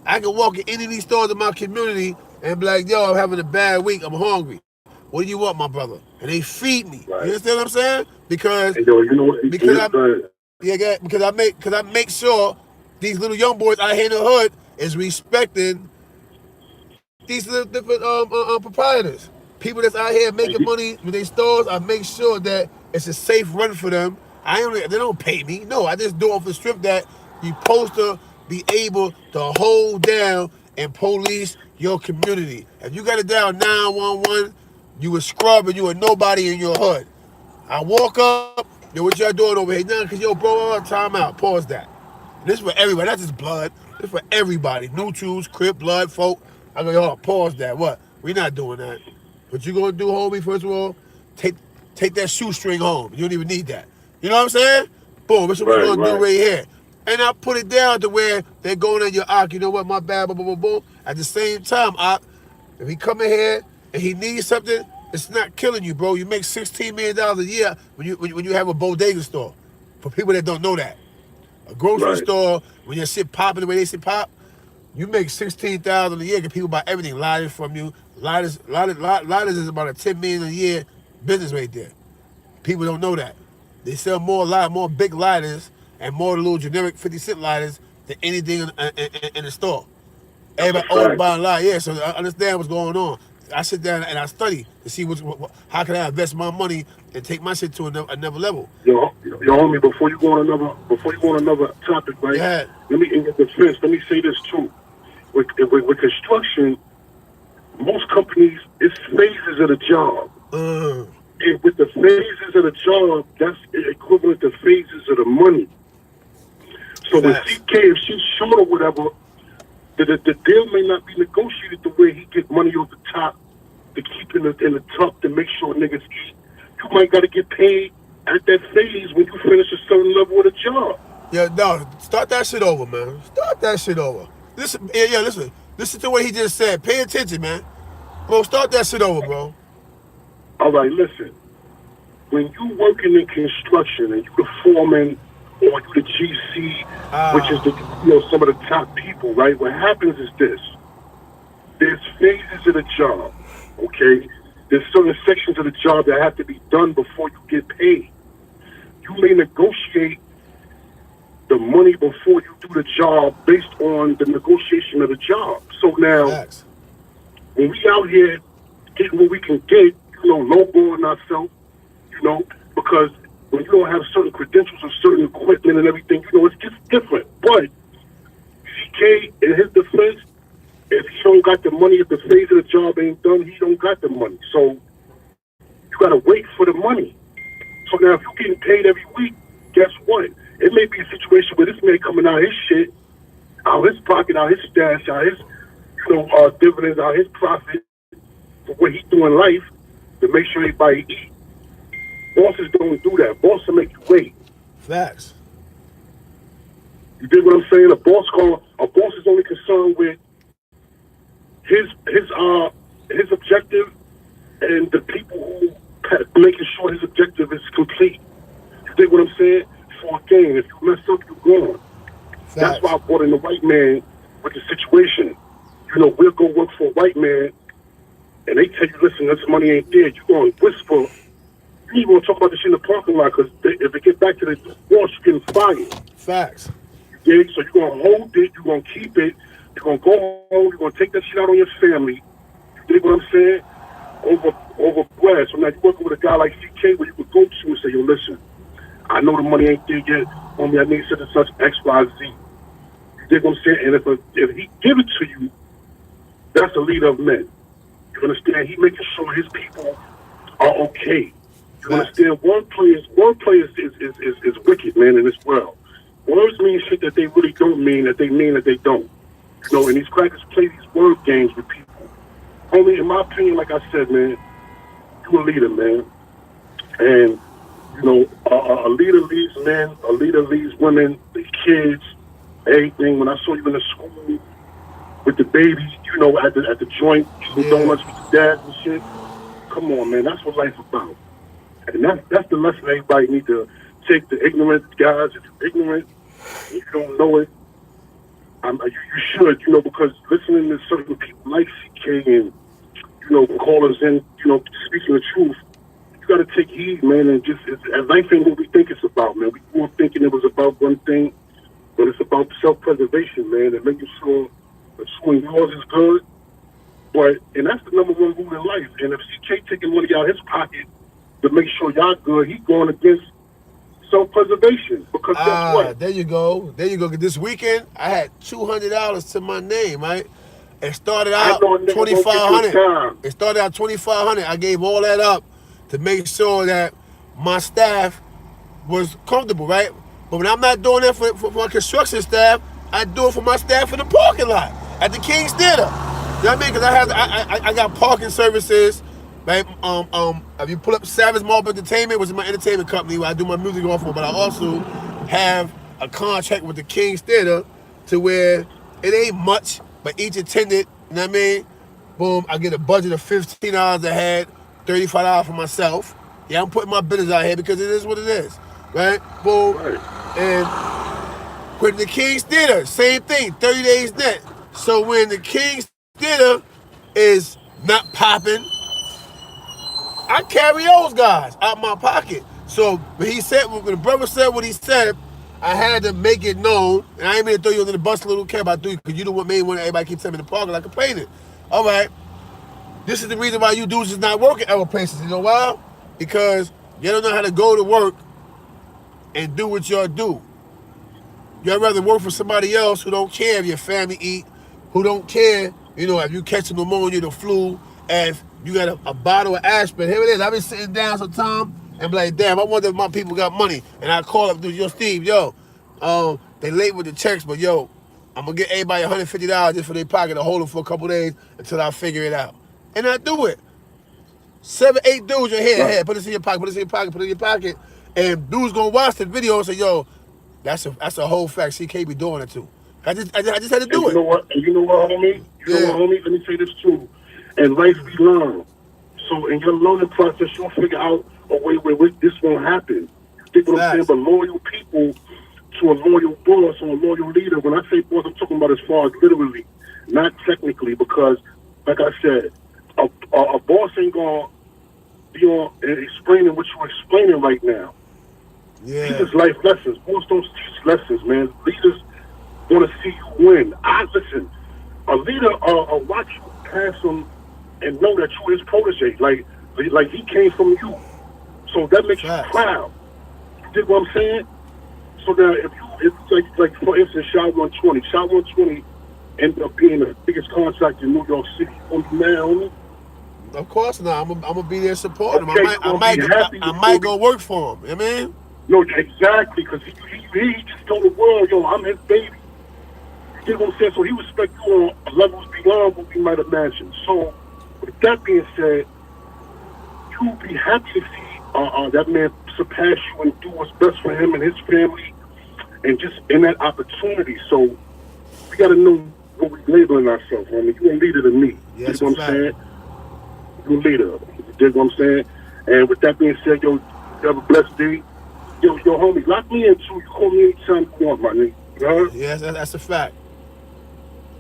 I can walk in any of these stores in my community and be like, yo, I'm having a bad week. I'm hungry. What do you want, my brother? And they feed me. You understand what I'm saying? Because hey, yo, you know what? because I make sure these little young boys out here in the hood is respecting these little different proprietors. People that's out here making money with their stores, I make sure that it's a safe run for them. They don't pay me. No, I just do it off the strip that you're supposed to be able to hold down and police your community. If you got it down 911, you a scrub and you a nobody in your hood. I walk up, yo, what y'all doing over here? Nah, cause yo, bro, time out. Pause that. This is for everybody, not just blood. This is for everybody. Neutrals, Crip, blood, folk. I go, yo, pause that. What? We not doing that. What you gonna do, homie, first of all, take that shoestring home. You don't even need that. You know what I'm saying? Boom, that's what we're gonna do right here. And I put it down to where they're going in your Ock, you know what, my bad, boom, boom, boom, boom. At the same time, Ock, if he come in here and he needs something, it's not killing you, bro. You make $16 million a year when you have a bodega store. For people that don't know that. A grocery store, when your shit popping the way they shit pop, you make $16,000 a year because people buy everything. Lighters from you. Lighters is about a $10 million a year business right there. People don't know that. They sell more big lighters and more little generic 50-cent lighters than anything in the store. Everybody always buying light. Yeah, so I understand what's going on. I sit down and I study to see how can I invest my money and take my shit to another level. Yo, homie, before you go on another topic, right? Yeah. Let me, in your defense, let me say this too. With construction, most companies, it's phases of the job. And with the phases of the job, that's equivalent to phases of the money. So with CK, if she's short or whatever, the deal may not be negotiated the way he get money off the top to keep in the top to make sure niggas eat. You might got to get paid at that phase when you finish a certain level of the job. Yeah, no, start that shit over, man. Start that shit over. Listen to what he just said. Pay attention, man. Bro, start that shit over, bro. All right, listen. When you working in construction and you the foreman or you the GC, which is some of the top people, right? What happens is this. There's phases of the job, okay? There's certain sections of the job that have to be done before you get paid. You may negotiate the money before you do the job based on the negotiation of the job. So now, when we out here getting what we can get, lowballing ourselves, because when you don't have certain credentials or certain equipment and everything, it's just different. But CK, in his defense, if he don't got the money, if the phase of the job ain't done, he don't got the money. So you got to wait for the money. So now if you're getting paid every week, guess what? It may be a situation where this man coming out his shit, out his pocket, out his stash, out his dividends, out his profit for what he do in life to make sure everybody eat. Bosses don't do that. Bosses make you wait. Facts. You dig what I'm saying? A boss is only concerned with his objective and the people who making sure his objective is complete. You dig what I'm saying? For game. If you mess up, you're gone. That's Facts. why I brought in the white man with the situation. You know, we'll go work for a white man, and they tell you, listen, this money ain't there. You go and whisper. You ain't going to talk about this shit in the parking lot, because if it get back to the boss, you're getting fired. Facts. You dig? So you're going to hold it. You're going to keep it. You're going to go home. You're going to take that shit out on your family. You dig what I'm saying? Over glass. So now you're working with a guy like CK where you could go to and say, yo, listen, I know the money ain't there yet. Homie, I need such and such X, Y, Z. You dig what I'm saying? And if he give it to you, that's the leader of men. You understand? He making sure his people are okay. You understand? Wordplay is wicked, man, in this world. Words mean shit that they really don't mean, that they mean that they don't. You know, and these crackers play these word games with people. Only, in my opinion, like I said, man, you a leader, man. And, you know, a leader leads men, a leader leads women, the kids, everything. When I saw you in the school with the babies, you know, at the joint, eating donuts with the dads and shit. Come on, man, that's what life's about. And that's the lesson everybody need to take. The ignorant guys, if you're ignorant, and you don't know it, you should, you know, because listening to certain people like CK and, you know, callers in, you know, speaking the truth, you got to take heed, man, and just, life ain't what we think it's about, man. We grew up thinking it was about one thing, but it's about self-preservation, man, and making sure that when yours is good, and that's the number one rule in life. And if CK taking money out of his pocket to make sure y'all good, he going against self-preservation, because guess what? There you go. This weekend, I had $200 to my name, right? It started out $2,500. It started out $2,500. I gave all that up to make sure that my staff was comfortable, right? But when I'm not doing that for my construction staff, I do it for my staff in the parking lot at the King's Theater. You know what I mean? Because I got parking services. Right? If you pull up Savage Marble Entertainment, which is my entertainment company where I do my music off of, but I also have a contract with the King's Theater to where it ain't much, but each attendant, you know what I mean? Boom, I get a budget of $15 a head, $35 for myself. Yeah, I'm putting my business out here because it is what it is, right? Boom. Right. And with the King's Theater, same thing, 30 days net. So when the King's Theater is not popping, I carry those guys out my pocket. So when the brother said what he said, I had to make it known. And I ain't mean to throw you under the bus a little, care about you, because you the main one everybody keeps telling me in the parking lot complaining. All right, this is the reason why you dudes is not working other places. You know why? Because you don't know how to go to work and do what y'all do. Y'all rather work for somebody else who don't care if your family eat, who don't care, you know, if you catch a pneumonia, the flu, if you got a bottle of aspirin. Here it is. I've been sitting down sometime and be like, damn, I wonder if my people got money. And I call up, dude, yo, Steve, they late with the checks, but yo, I'm gonna get everybody $150 just for their pocket to hold them for a couple days until I figure it out. And I do it. 7, 8 dudes are here. Hey, put this in your pocket, put this in your pocket, put it in your pocket. And dudes gonna watch the video and say, yo, that's a whole fact. CK be doing it too. I just had to do it. You know what, homie? Let me say this too. And life we learn. So in your learning process, you'll figure out a way where this won't happen. You think what I'm saying? But loyal people to a loyal boss or a loyal leader. When I say boss, I'm talking about as far as literally, not technically, because like I said, a boss ain't gonna be on explaining what you're explaining right now. Yeah. These life lessons. Boss don't teach lessons, man. Leaders want to see you win. Listen, a leader watch you pass him and know that you his protege, like he came from you. So that makes you proud. You dig what I'm saying? So now if like for instance, Shot 120 ended up being the biggest contract in New York City. On the man, homie. Of course not. I'm gonna be there supporting him. Okay, I might go work for him. You know what I mean? No, exactly, because he just told the world, yo, I'm his baby. You dig what I'm saying? So he respect you on levels beyond what we might imagine. So with that being said, you'll be happy to see that man surpass you and do what's best for him and his family, and just in that opportunity. So we got to know what we're labeling ourselves, homie. You a leader to me. Yes, you dig what I'm saying? You a leader. You dig what I'm saying? And with that being said, yo, you have a blessed day. Yo, homie, lock me in too. You call me anytime you want, my nigga. You heard? Yes, that's a fact.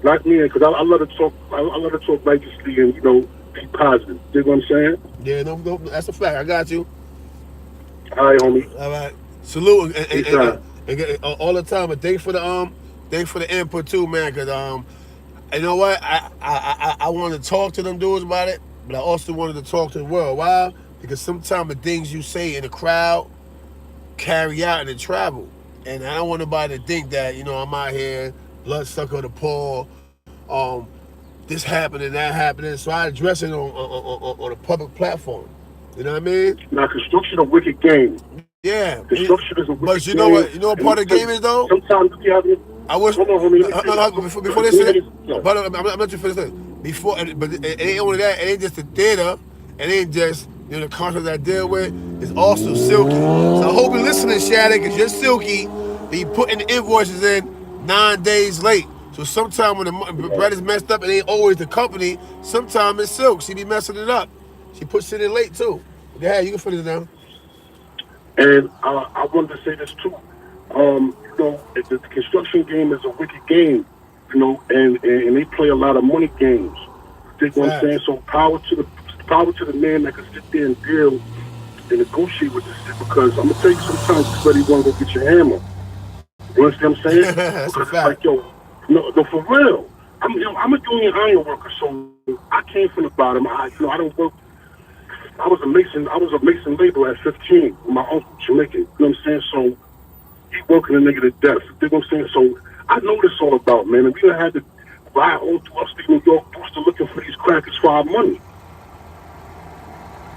Lock me in, because I love to talk. I love to talk righteously and, you know, be positive. You know what I'm saying? Yeah, no, that's a fact. I got you. All right, homie. All right. Salute Anytime. and all the time. But thanks for the input too, man. Cause you know what? I wanted to talk to them dudes about it, but I also wanted to talk to the world. Why? Because sometimes the things you say in the crowd carry out and travel. And I don't want nobody to think that, you know, I'm out here, bloodsucker the poor, this happening, that happening. So I address it on a public platform. You know what I mean? Now, construction a wicked game. Yeah. Construction is a wicked game. But you know what? You know what part of the game is though? Sometimes you have it. I wish. Hold on, homie. Before they say, but I'm not you finish this. Before, but it ain't only that. It ain't just the theater. It ain't just, you know, the contracts I deal with. It's also Silky. So I hope you're listening, Shattuck, because you're Silky. Be putting the invoices in 9 days late. So sometimes when the bread is messed up, it ain't always the company. Sometimes it's Silk. She be messing it up. She puts it in late too. Yeah, you can finish it now. And I wanted to say this too. You know, the construction game is a wicked game, you know, and they play a lot of money games. You think what I'm saying? So power to the man that can sit there and deal and negotiate with this shit, because I'm gonna tell you sometimes everybody wanna go get your hammer. You understand what I'm saying? That's a fact. Like, yo, no, for real. I'm a union iron worker, so I came from the bottom. I don't work. I was a mason laborer at 15 with my uncle, Jamaican. You know what I'm saying? So he working a nigga to death. You know what I'm saying? So I know what it's all about, man. And we done had to ride all through upstate New York, Booster, looking for these crackers for our money.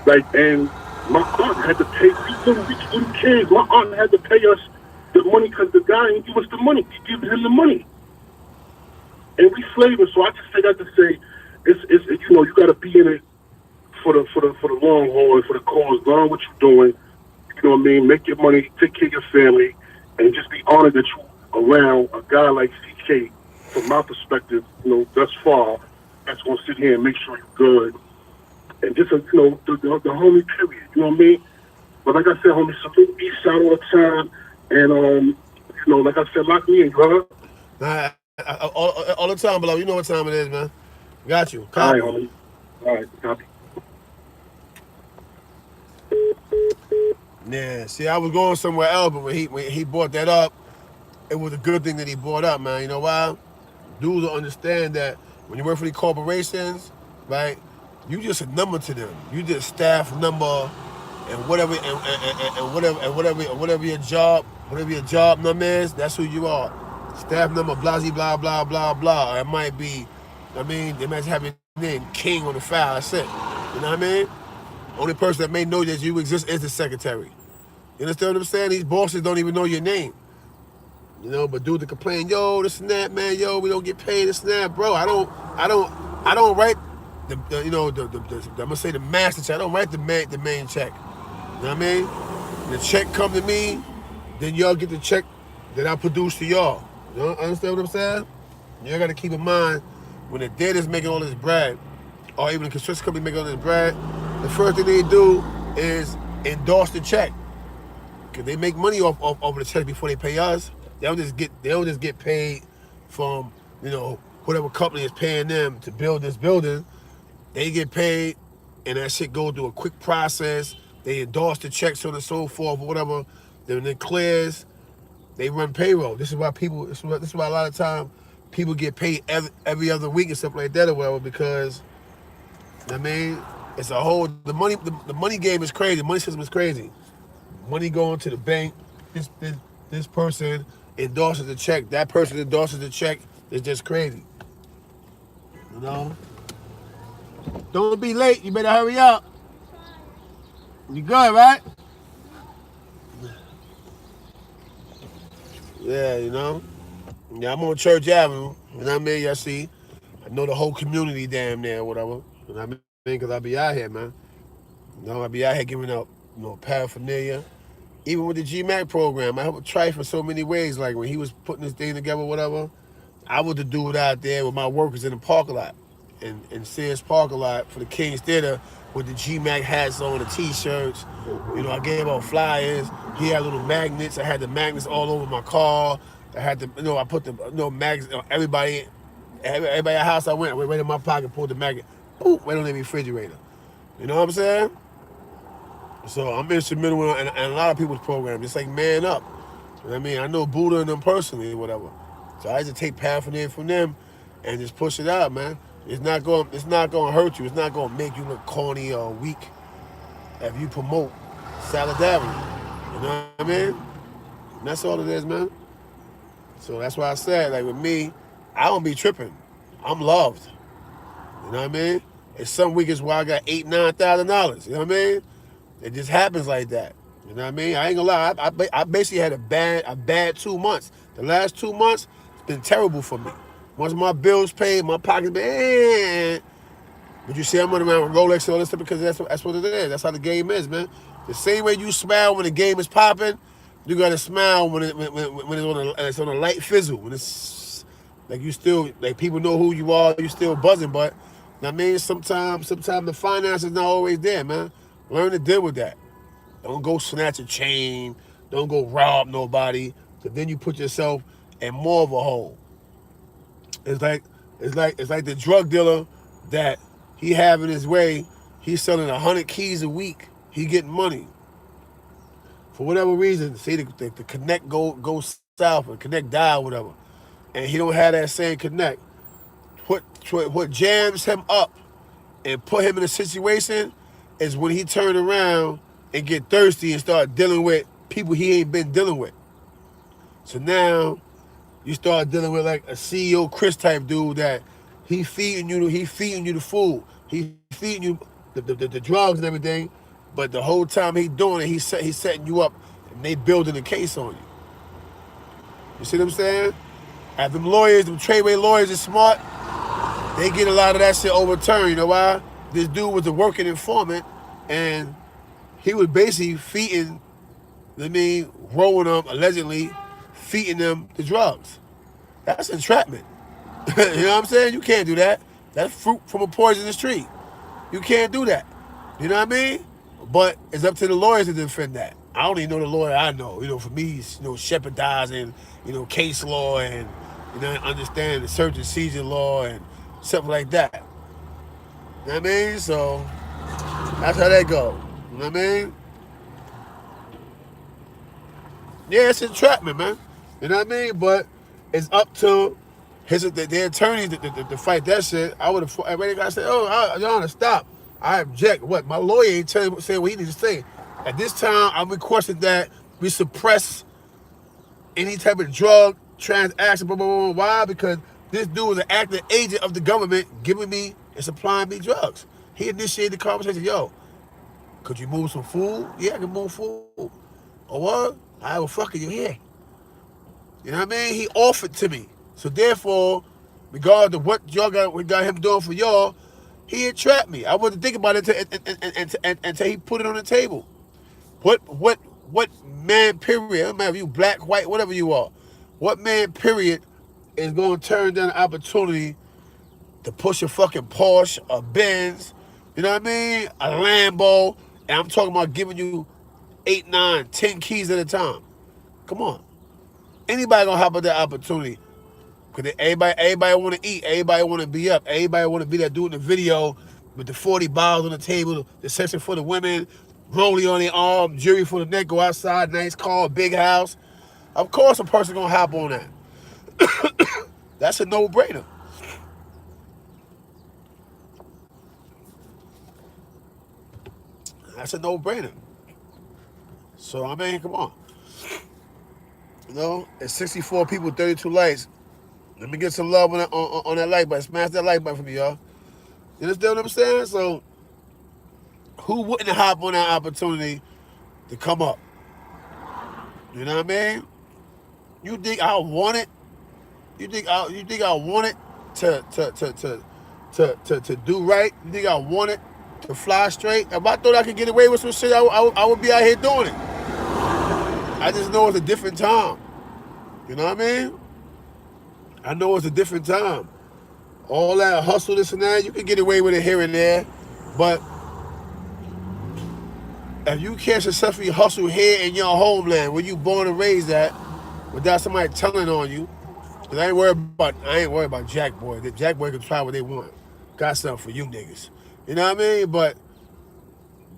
Like, and my aunt had to pay, we little kids, my aunt had to pay us the money because the guy didn't give us the money. We gave him the money. And we flavor. So I just say that to say, it's you know, you got to be in it for the long haul and for the cause. Learn what you're doing. You know what I mean? Make your money, take care of your family, and just be honored that you around a guy like CK. From my perspective, you know, thus far, that's gonna sit here and make sure you're good. And just you know, the homie period. You know what I mean? But like I said, homie, salute East Side all the time. And you know, like I said, lock me in, you heard? Nah, all the time, below. You know what time it is, man. Got you. All Copy. right, homie. All right, copy. Yeah, see, I was going somewhere else, but when he brought that up, it was a good thing that he brought up, man. You know why? Dudes will understand that when you work for these corporations, right, you just a number to them. You just staff number and whatever whatever your job number is, that's who you are. Staff number, blah, blah, blah, blah, blah. It might be, I mean, they might have your name King on the file. That's it. You know what I mean? Only person that may know that you exist is the secretary. You understand what I'm saying? These bosses don't even know your name. You know, but dudes that complain, yo, this and that, man, yo, we don't get paid, this and that, bro. I don't write the I'm gonna say the master check. I don't write the main check. You know what I mean? When the check come to me, then y'all get the check that I produce to y'all. You know, understand what I'm saying? Y'all gotta keep in mind when the data's making all this bread, or even the construction company making all this bread, the first thing they do is endorse the check. Cause they make money off the check before they pay us. They don't just get paid from, you know, whatever company is paying them to build this building. They get paid, and that shit goes through a quick process. They endorse the check, so on and so forth, or whatever. Then it clears. They run payroll. This is why a lot of time people get paid every other week and stuff like that or whatever, because I mean, it's a whole the money game is crazy. The money system is crazy. Money going to the bank. This person endorses the check. That person endorses the check. It's just crazy. You know? Don't be late. You better hurry up. You good, right? Yeah, you know? Yeah, I'm on Church Avenue. You know what I mean? Y'all see? I know the whole community damn near, whatever. You know what I mean? Because I be out here, man. You know, I be out here giving up, you know, paraphernalia. Even with the GMAC program, I helped Trife in so many ways. Like when he was putting this thing together, whatever, I was the dude out there with my workers in the parking lot. in Sears parking lot for the King's Theater with the G-Mac hats on, the T-shirts. You know, I gave out flyers. He had little magnets. I had the magnets all over my car. I had the, you know, I put the, you know, magnets. Everybody at the house I went right in my pocket, pulled the magnet, boop, right on the refrigerator. You know what I'm saying? So I'm instrumental in a lot of people's programs. It's like Man Up. You know what I mean? I know Buddha and them personally or whatever. So I just take paraphernalia from them and just push it out, man. It's not going to hurt you. It's not going to make you look corny or weak if you promote solidarity. You know what I mean? And that's all it is, man. So that's why I said, like with me, I don't be tripping. I'm loved. You know what I mean? It's some weekends where I got $8,000-$9,000. You know what I mean? It just happens like that. You know what I mean? I ain't gonna lie. I basically had a bad 2 months. The last 2 months, it's been terrible for me. Once my bills paid, my pocket's been. But you see, I'm running around with Rolex and all this stuff because that's what it is. That's how the game is, man. The same way you smile when the game is popping, you gotta smile when it's on a light fizzle. When it's like you still, like people know who you are, you still buzzing. But I mean, sometimes the finance is not always there, man. Learn to deal with that. Don't go snatch a chain. Don't go rob nobody. So then you put yourself in more of a hole. It's like the drug dealer that he having his way. He's selling 100 keys a week. He getting money. For whatever reason, say the connect go south or connect die or whatever, and he don't have that same connect. What jams him up and put him in a situation is when he turn around and get thirsty and start dealing with people he ain't been dealing with. So now you start dealing with like a CEO Chris type dude that he feeding you the food, he feeding you the drugs and everything, but the whole time he doing it, he's setting you up and they building a case on you. You see what I'm saying? As them lawyers, them Treyway lawyers are smart, they get a lot of that shit overturned. You know why? This dude was a working informant and he was basically feeding, rolling them, allegedly feeding them the drugs. That's entrapment. You know what I'm saying? You can't do that. That's fruit from a poisonous tree. You can't do that. You know what I mean? But it's up to the lawyers to defend that. I don't even know the lawyer I know. You know, for me, it's, shepherdizing, case law and, understand the search and seizure law and something like that. You know what I mean? So that's how that go. You know what I mean? Yeah, it's entrapment, man. You know what I mean? But it's up to the attorneys to fight that shit. I would have already got to say, Your Honor, stop. I object. What? My lawyer ain't saying what he needs to say. At this time, I'm requesting that we suppress any type of drug transaction. Blah, blah, blah. Why? Because this dude is an active agent of the government giving me and supplying me drugs. He initiated the conversation. Yo, could you move some food? Yeah, I can move food. Or what? I will fucking you here. You know what I mean? He offered to me. So therefore, regardless of what y'all got him doing for y'all, he entrapped me. I wasn't thinking about it until he put it on the table. What man period, no matter if you black, white, whatever you are, what man period is going to turn down an opportunity to push a fucking Porsche, a Benz, you know what I mean, a Lambo, and I'm talking about giving you 8, 9, 10 keys at a time. Come on. Anybody gonna hop at that opportunity? Because everybody want to eat. Everybody want to be up. Everybody want to be that dude in the video with the 40 bottles on the table, the section for the women, rollie on their arm, jewelry for the neck, go outside, nice car, big house. Of course a person gonna hop on that. That's a no-brainer. That's a no-brainer. So, I mean, come on. It's 64 people, 32 likes. Let me get some love on that like button. Smash that like button for me, y'all. You understand what I'm saying? So, who wouldn't hop on that opportunity to come up? You know what I mean? You think I want it? You think I want it to do right? You think I want it to fly straight? If I thought I could get away with some shit, I would be out here doing it. I just know it's a different time. You know what I mean? I know it's a different time. all that hustle, this and that, you can get away with it here and there. But if you can't successfully hustle here in your homeland, where you born and raised at, without somebody telling on you, cause I ain't worried about Jack Boy. The Jack Boy can try what they want. Got something for you niggas. You know what I mean? But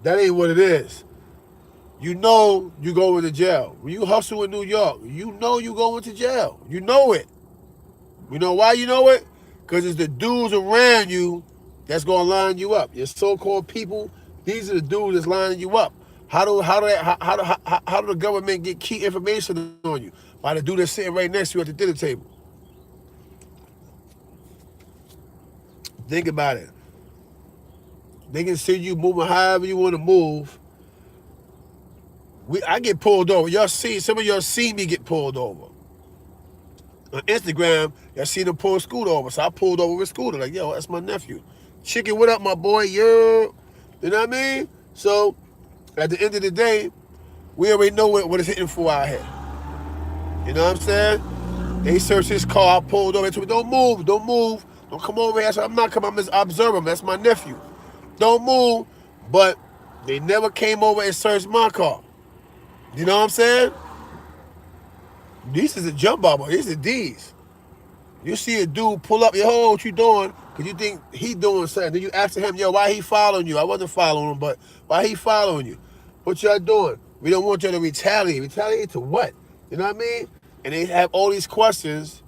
that ain't what it is. You know you going to jail. When you hustle in New York, you know you going to jail. You know it. You know why you know it? Because it's the dudes around you that's going to line you up. Your so-called people, these are the dudes that's lining you up. How do the government get key information on you? By the dude that's sitting right next to you at the dinner table. Think about it. They can see you moving however you want to move. I get pulled over. Some of y'all see me get pulled over. On Instagram, y'all see them pull Scooter over. So I pulled over with Scooter. Like, yo, that's my nephew. Chicken, what up, my boy? Yo. You know what I mean? So, at the end of the day, we already know what it's hitting for out here. You know what I'm saying? They searched his car. I pulled over. They told me, don't move. Don't come over here. I said, I'm not coming. I'm just observing him. That's my nephew. Don't move. But they never came over and searched my car. You know what I'm saying? This is a jump bobber. This is D's. You see a dude pull up, yo, what you doing? Because you think he doing something. Then you ask him, yo, why he following you? I wasn't following him, but why he following you? What y'all doing? We don't want you to retaliate. Retaliate to what? You know what I mean? And they have all these questions.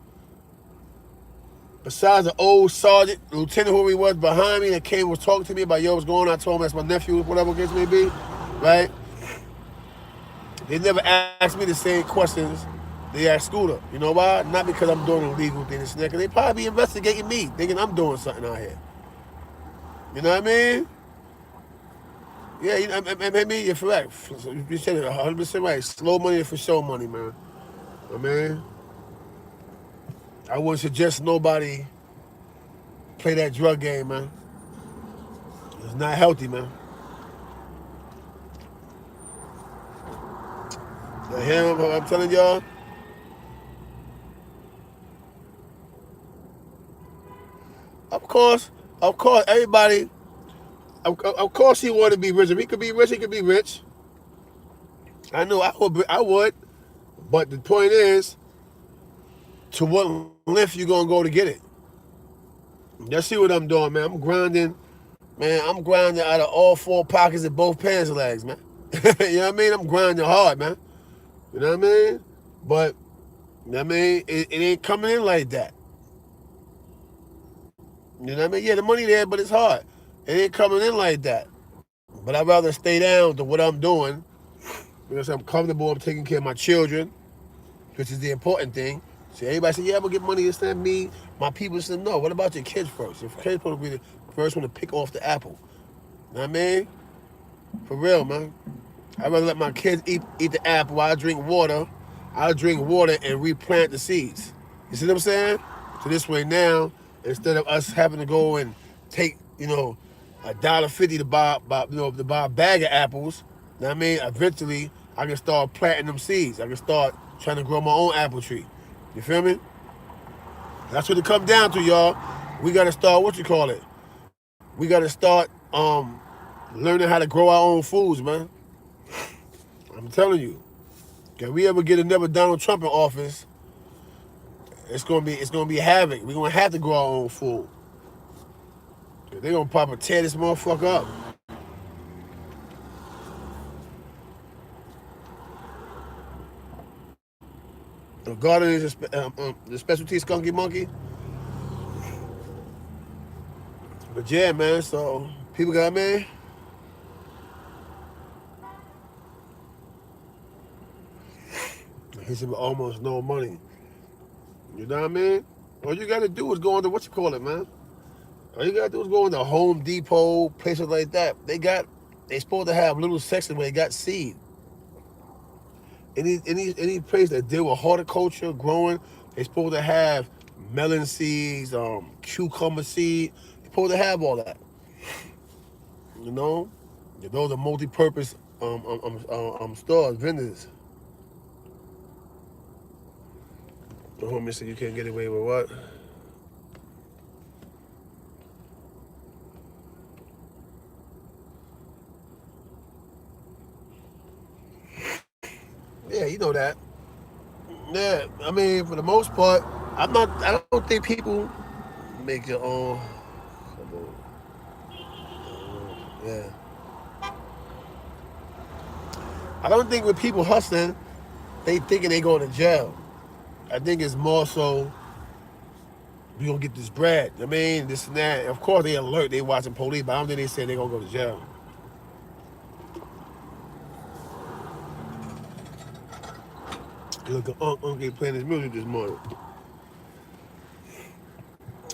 Besides the old sergeant, lieutenant, who he was behind me, that came was talking to me about, yo, what's going on? I told him that's my nephew, whatever the case may be, right? They never asked me the same questions they asked Scooter. You know why? Not because I'm doing illegal things, because they probably be investigating me, thinking I'm doing something out here. You know what I mean? Yeah, you know, I mean, you're correct. You said it 100% right. Slow money for show money, man. I mean, I wouldn't suggest nobody play that drug game, man. It's not healthy, man. I'm telling y'all. Of course, everybody. Of course, he wanted to be rich. If he could be rich, he could be rich. I know I would. But the point is, to what length you gonna go to get it? Let's see what I'm doing, man. I'm grinding out of all four pockets of both pants legs, man. You know what I mean? I'm grinding hard, man. You know what I mean? But, you know what I mean? It ain't coming in like that. You know what I mean? Yeah, the money there, but it's hard. It ain't coming in like that. But I'd rather stay down to what I'm doing because I'm comfortable. I'm taking care of my children, which is the important thing. See, everybody say, yeah, I'm going to get money. It's not me. My people said, no. What about your kids first? Your kids supposed to be the first one to pick off the apple. You know what I mean? For real, man. I'd rather let my kids eat the apple while I drink water. I'll drink water and replant the seeds. You see what I'm saying? So this way now, instead of us having to go and take, $1.50 to buy a bag of apples, you know what I mean? Eventually, I can start planting them seeds. I can start trying to grow my own apple tree. You feel me? That's what it comes down to, y'all. We got to start, we got to start learning how to grow our own foods, man. I'm telling you. If we ever get another Donald Trump in office, it's gonna be havoc. We're gonna have to grow our own food. They're gonna probably tear this motherfucker up. The garden is the specialty skunky monkey. But yeah, man, so people got, man. He said almost no money. You know what I mean? All you gotta do is go into man. All you gotta do is go into Home Depot, places like that. They supposed to have little sections where they got seed. Any place that deal with horticulture, growing, they supposed to have melon seeds, cucumber seed. They supposed to have all that. You know? Those are multi-purpose stores, vendors. The homie said you can't get away with what? Yeah, you know that. Yeah, I mean, for the most part, I don't think people make your own. Yeah. I don't think with people hustling, they thinking they going to jail. I think it's more so we gonna get this bread. I mean, this and that. Of course, they alert. They watching police, but I don't think they say they gonna go to jail. Look at Uncle playing his music this morning.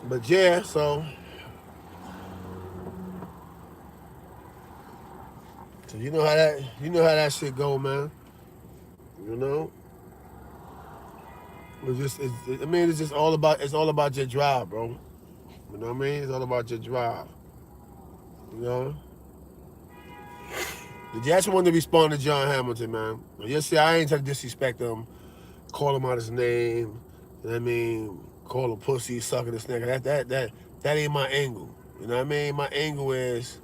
But yeah, so you know how that shit go, man. You know, it's just all about your drive, bro. You know what I mean? It's all about your drive. You know. Did you actually want to respond to John Hamilton, man? You see, I ain't trying to disrespect him, call him out his name. You know what I mean? Call him pussy, sucking this nigga. That ain't my angle. You know what I mean? My angle is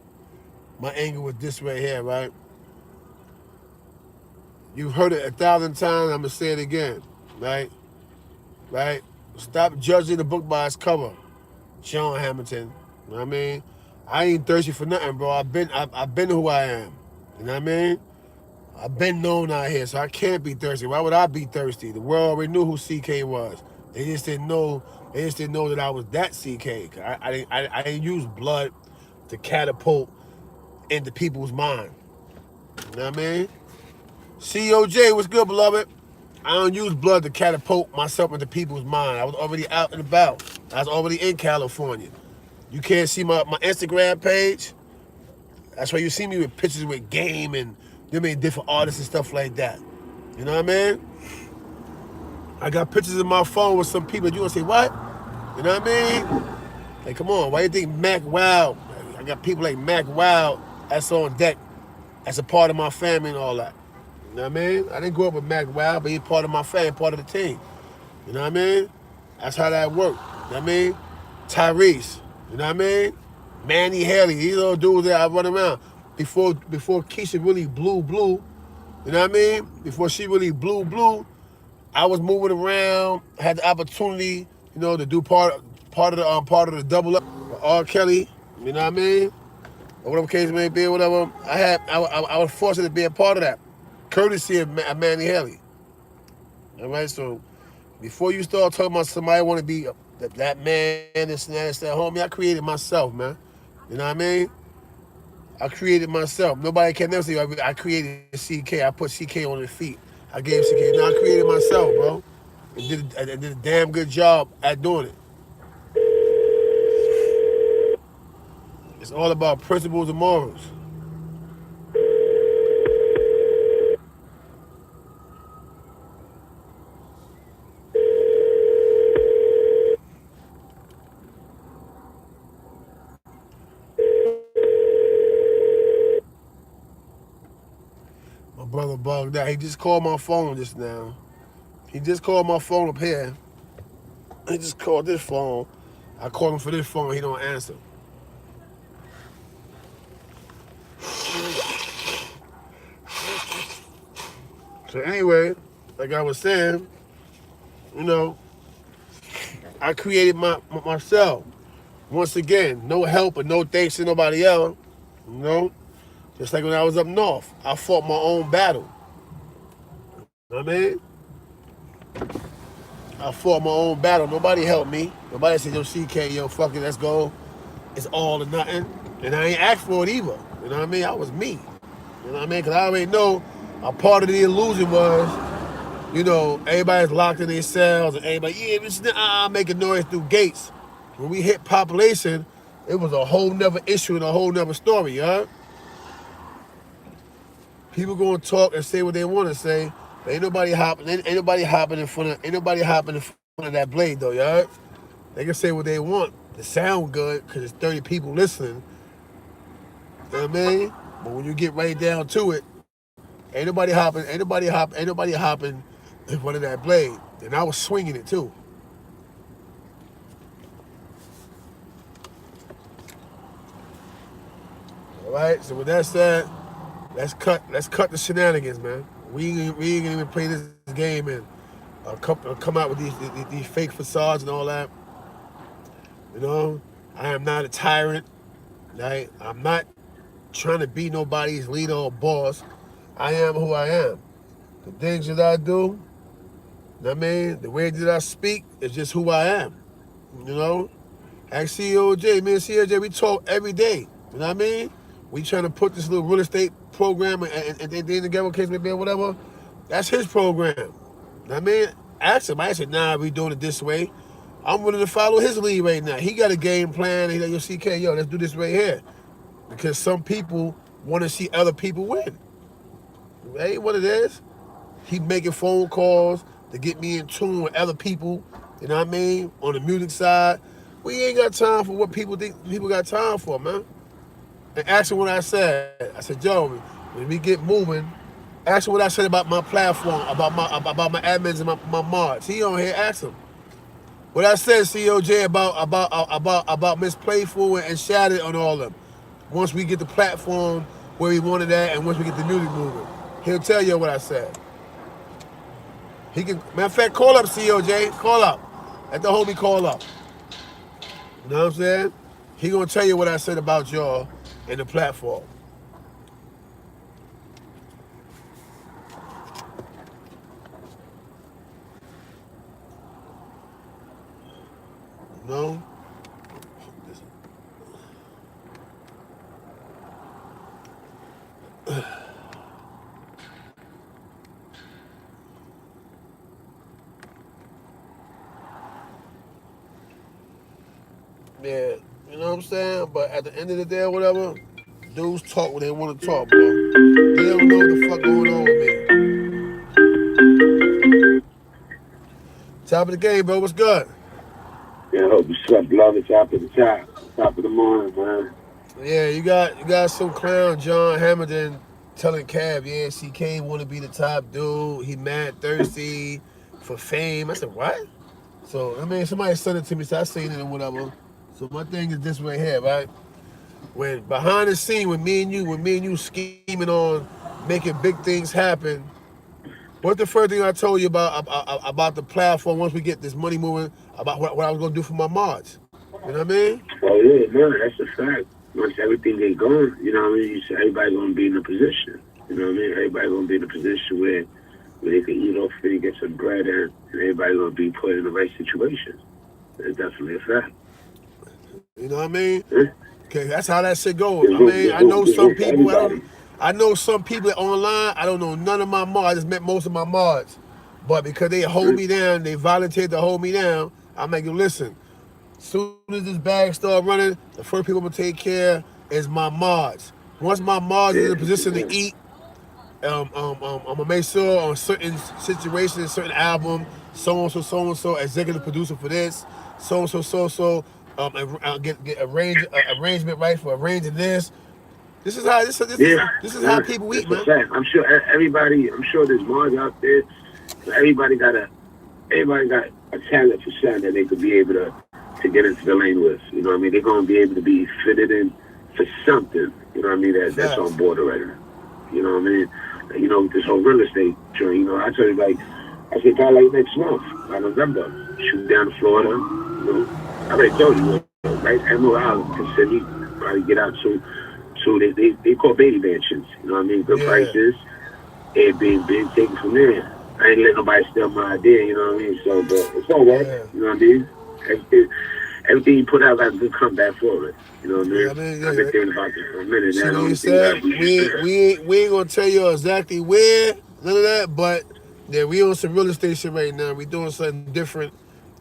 this right here, right? You've heard it 1,000 times. I'm gonna say it again, right? Right? Stop judging the book by its cover, John Hamilton. You know what I mean? I ain't thirsty for nothing, bro. I've been who I am. You know what I mean? I've been known out here, so I can't be thirsty. Why would I be thirsty? The world already knew who CK was. They just didn't know. They just didn't know that I was that CK. I didn't use blood to catapult into people's mind. You know what I mean? COJ, what's good, beloved? I don't use blood to catapult myself into people's mind. I was already out and about. I was already in California. You can't see my Instagram page. That's why you see me with pictures with Game and different artists and stuff like that. You know what I mean? I got pictures in my phone with some people. You gonna say what? You know what I mean? Like, come on. Why you think Mac Wild? I got people like Mac Wild that's on deck. That's a part of my family and all that. You know what I mean? I didn't grow up with Mac Wild, but he's part of my family, part of the team. You know what I mean? That's how that worked. You know what I mean? Tyrese. You know what I mean? Manny Haley. These little dudes that I run around. Before Keisha really blew, you know what I mean? Before she really blew, I was moving around, had the opportunity, to do part of the double up with R. Kelly, you know what I mean? Or whatever case may be, whatever. I was fortunate to be a part of that, courtesy of Manny Haley. All right, so before you start talking about somebody want to be that man, this and that, homie, I created myself, man. You know what I mean? I created myself. Nobody can never say I created CK. I put CK on his feet. I gave CK. No, I created myself, bro. I did a damn good job at doing it. It's all about principles and morals. My brother bugged out. He just called my phone just now. He just called my phone up here. He just called this phone. I called him for this phone. He don't answer. So anyway, like I was saying, I created myself. Once again, no help and no thanks to nobody else. Just like when I was up north, I fought my own battle. You know what I mean? I fought my own battle. Nobody helped me. Nobody said, yo, CK, yo, fuck it, let's go. It's all or nothing. And I ain't asked for it either. You know what I mean? I was me. You know what I mean? Because I already know a part of the illusion was, everybody's locked in their cells and everybody, it's making noise through gates. When we hit population, it was a whole nother issue and a whole nother story, you know? People gonna talk and say what they want to say, but ain't nobody hopping in front of that blade though, y'all. They can say what they want to sound good because it's 30 people listening. You know what I mean? But when you get right down to it, ain't nobody hopping in front of that blade. And I was swinging it too. All right. So with that said, let's cut the shenanigans, man. We ain't gonna even play this game and come out with these fake facades and all that. You know, I am not a tyrant. Right? I'm not trying to be nobody's leader or boss. I am who I am. The things that I do, I mean, the way that I speak is just who I am. You know? Ask COJ, me and COJ, we talk every day. You know what I mean? We trying to put this little real estate program and they together, case maybe or whatever. That's his program. You know what I mean? Ask him. I said, nah, we doing it this way. I'm willing to follow his lead right now. He got a game plan. He's like, yo, CK, yo, let's do this right here. Because some people want to see other people win. That ain't what it is. He making phone calls to get me in tune with other people, you know what I mean, on the music side. We ain't got time for what people think people got time for, man. And ask him what I said. I said, Joe, when we get moving, ask him what I said about my platform, about my admins and my mods. He on here, ask him. What I said, COJ, about Miss Playful and Shattered on all of them. Once we get the platform where we wanted that and once we get the music moving. He'll tell you what I said. He can, matter of fact, call up COJ. Call up. Let the homie call up. You know what I'm saying? He gonna tell you what I said about y'all and the platform. You know? Yeah, you know what I'm saying? But at the end of the day or whatever, dudes talk when they want to talk, bro. They don't know what the fuck going on with me. Top of the game, bro. What's good? Yeah, I hope you slept love at top of the top of the morning, man. Yeah, you got some clown John Hamilton telling Cab, yeah, CK want to be the top dude. He mad thirsty for fame. I said, what? So, I mean, somebody sent it to me, so I seen it or whatever. So my thing is this right here, right? When behind the scene, when me and you scheming on making big things happen, what's the first thing I told you about the platform once we get this money moving, about what I was gonna do for my mods? You know what I mean? Oh yeah, no, that's a fact. Once everything get going, you know what I mean, everybody gonna be in a position. You know what I mean? Everybody gonna be in a position where they can eat off it and get some bread and everybody gonna be put in the right situation. That's definitely a fact. You know what I mean? Okay, that's how that shit goes. I mean, I know some people. I know some people online. I don't know none of my mods. I just met most of my mods, but because they hold me down, they volunteered to hold me down. I'm like, listen. As soon as this bag start running, the first people I'm gonna take care is my mods. Once my mods is in a position to eat, I'm gonna make sure on certain situations, certain album, so and so, executive producer for this, so get arrangement right for arranging this. This is how how people eat, man. I'm sure everybody. I'm sure there's mods out there. Everybody got a talent for something that they could be able to get into the lane with. You know what I mean? They're gonna be able to be fitted in for something. You know what I mean? That's on board already. You know what I mean? You know, this whole real estate joint. You know, I tell you, like, I said, probably like next month, I November, shoot down to Florida. You know, I already told you, right? Emerald Island, Kissimmee, probably get out to they call baby mansions. You know what I mean? Good prices, Airbnb, take it from there. I ain't let nobody steal my idea. You know what I mean? So, but it's all right. You know what I mean? Everything you put out got a good comeback for it. You know what I mean? I've been thinking about this for a minute now. You said we ain't gonna tell you exactly where, none of that, but yeah, we on some real estate shit right now. We doing something different,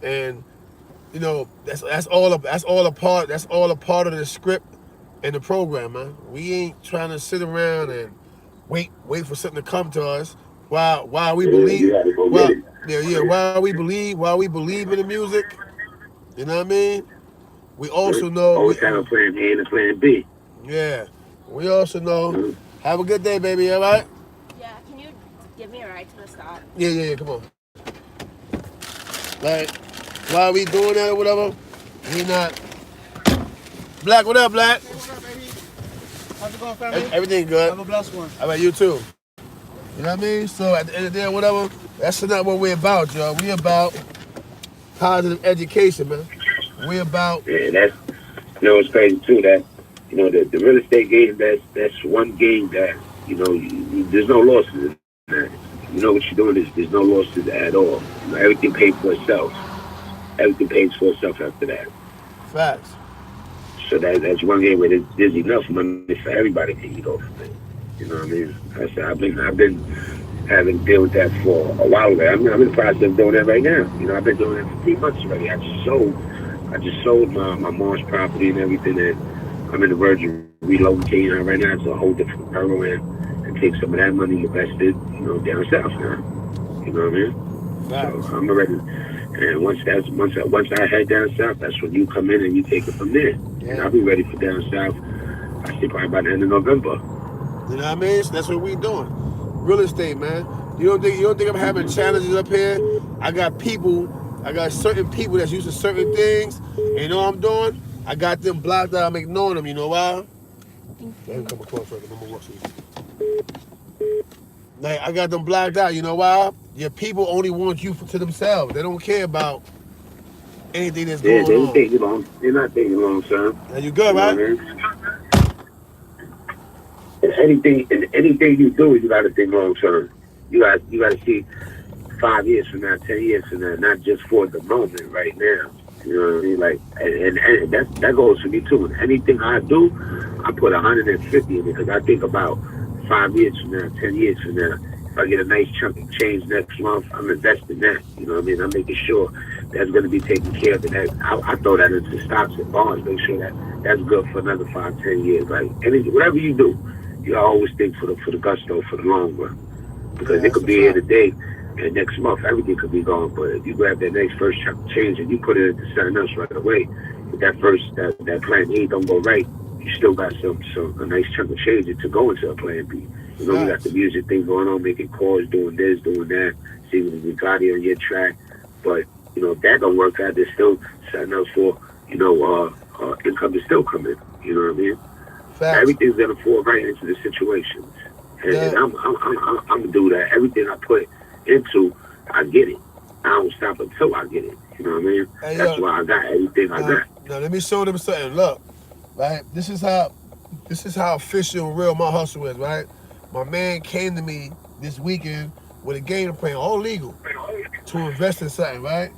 and you know that's all a part of the script and the program, man. We ain't trying to sit around and wait for something to come to us. While we believe, while we believe in the music. You know what I mean? We also know. Always have a plan A and a plan B. Yeah. We also know. Have a good day, baby. All right? Yeah, can you give me a ride to the stop? Yeah. Come on. Like, while we doing that or whatever, we not. Black, what up, Black? Hey, what up, baby? How's it going, family? Everything good. Have a blessed one. How about you too? You know what I mean? So at the end of the day, whatever, that's not what we're about, y'all. We about positive education, man. We about Yeah, that's, you know, it's crazy too that, you know, the real estate game, that's one game that, you know, there's no losses in that. You know what you're doing is there's no losses at all. You know, everything pays for itself. Everything pays for itself after that. facts. So that's one game where there's enough money for everybody to eat off of it. You know what I mean? I said I've been having to deal with that for a while now. I'm in the process of doing that right now. You know, I've been doing it for 3 months already. I just sold my mom's property and everything, and I'm in the verge of relocating her right now to a whole different borough and take some of that money invested, you know, down south now. You know what I mean? Facts. So I'm already, and once I head down south, that's when you come in and you take it from there. Yeah. And I'll be ready for down south. I say probably by the end of November. You know what I mean? So that's what we doing. Real estate, man. You don't think I'm having challenges up here? I got certain people that's used to certain things. And you know what I'm doing? I got them blocked out. I'm ignoring them. You know why? Let him come across right. I'm gonna watch you. Like, I got them blocked out. You know why? Your people only want you to themselves. They don't care about anything that's going on. They're not thinking long term. Now you good, right? You know what I mean? Anything you do, you got to think long term. You got to see 5 years from now, 10 years from now, not just for the moment, right now. You know what I mean? Like, and that goes for me too. And anything I do, I put 150 in it because I think about 5 years from now, 10 years from now. If I get a nice chunk of change next month, I'm investing that. You know what I mean? I'm making sure that's going to be taken care of. And I throw that into stocks and bonds, make sure that's good for another 5, 10 years. Like, whatever you do, you always think for the gusto, for the long run. Because it could be here today, and next month everything could be gone. But if you grab that next first chunk of change and you put it into something else right away, if that plan A don't go right, you still got a nice chunk of change to go into a plan B. You know, you got the music thing going on, making calls, doing this, doing that, seeing the Bugatti on your track. But, you know, if that don't work out, there's still something else for, you know, income to still come in. You know what I mean? Facts. Everything's gonna fall right into the situations. And I'm gonna do that. Everything I put into, I get it. I don't stop until I get it. You know what I mean? Hey, that's why I got everything I got. Now let me show them something. Look, right? This is how official and real my hustle is, right? My man came to me this weekend with a game plan, all legal, to invest in something, right?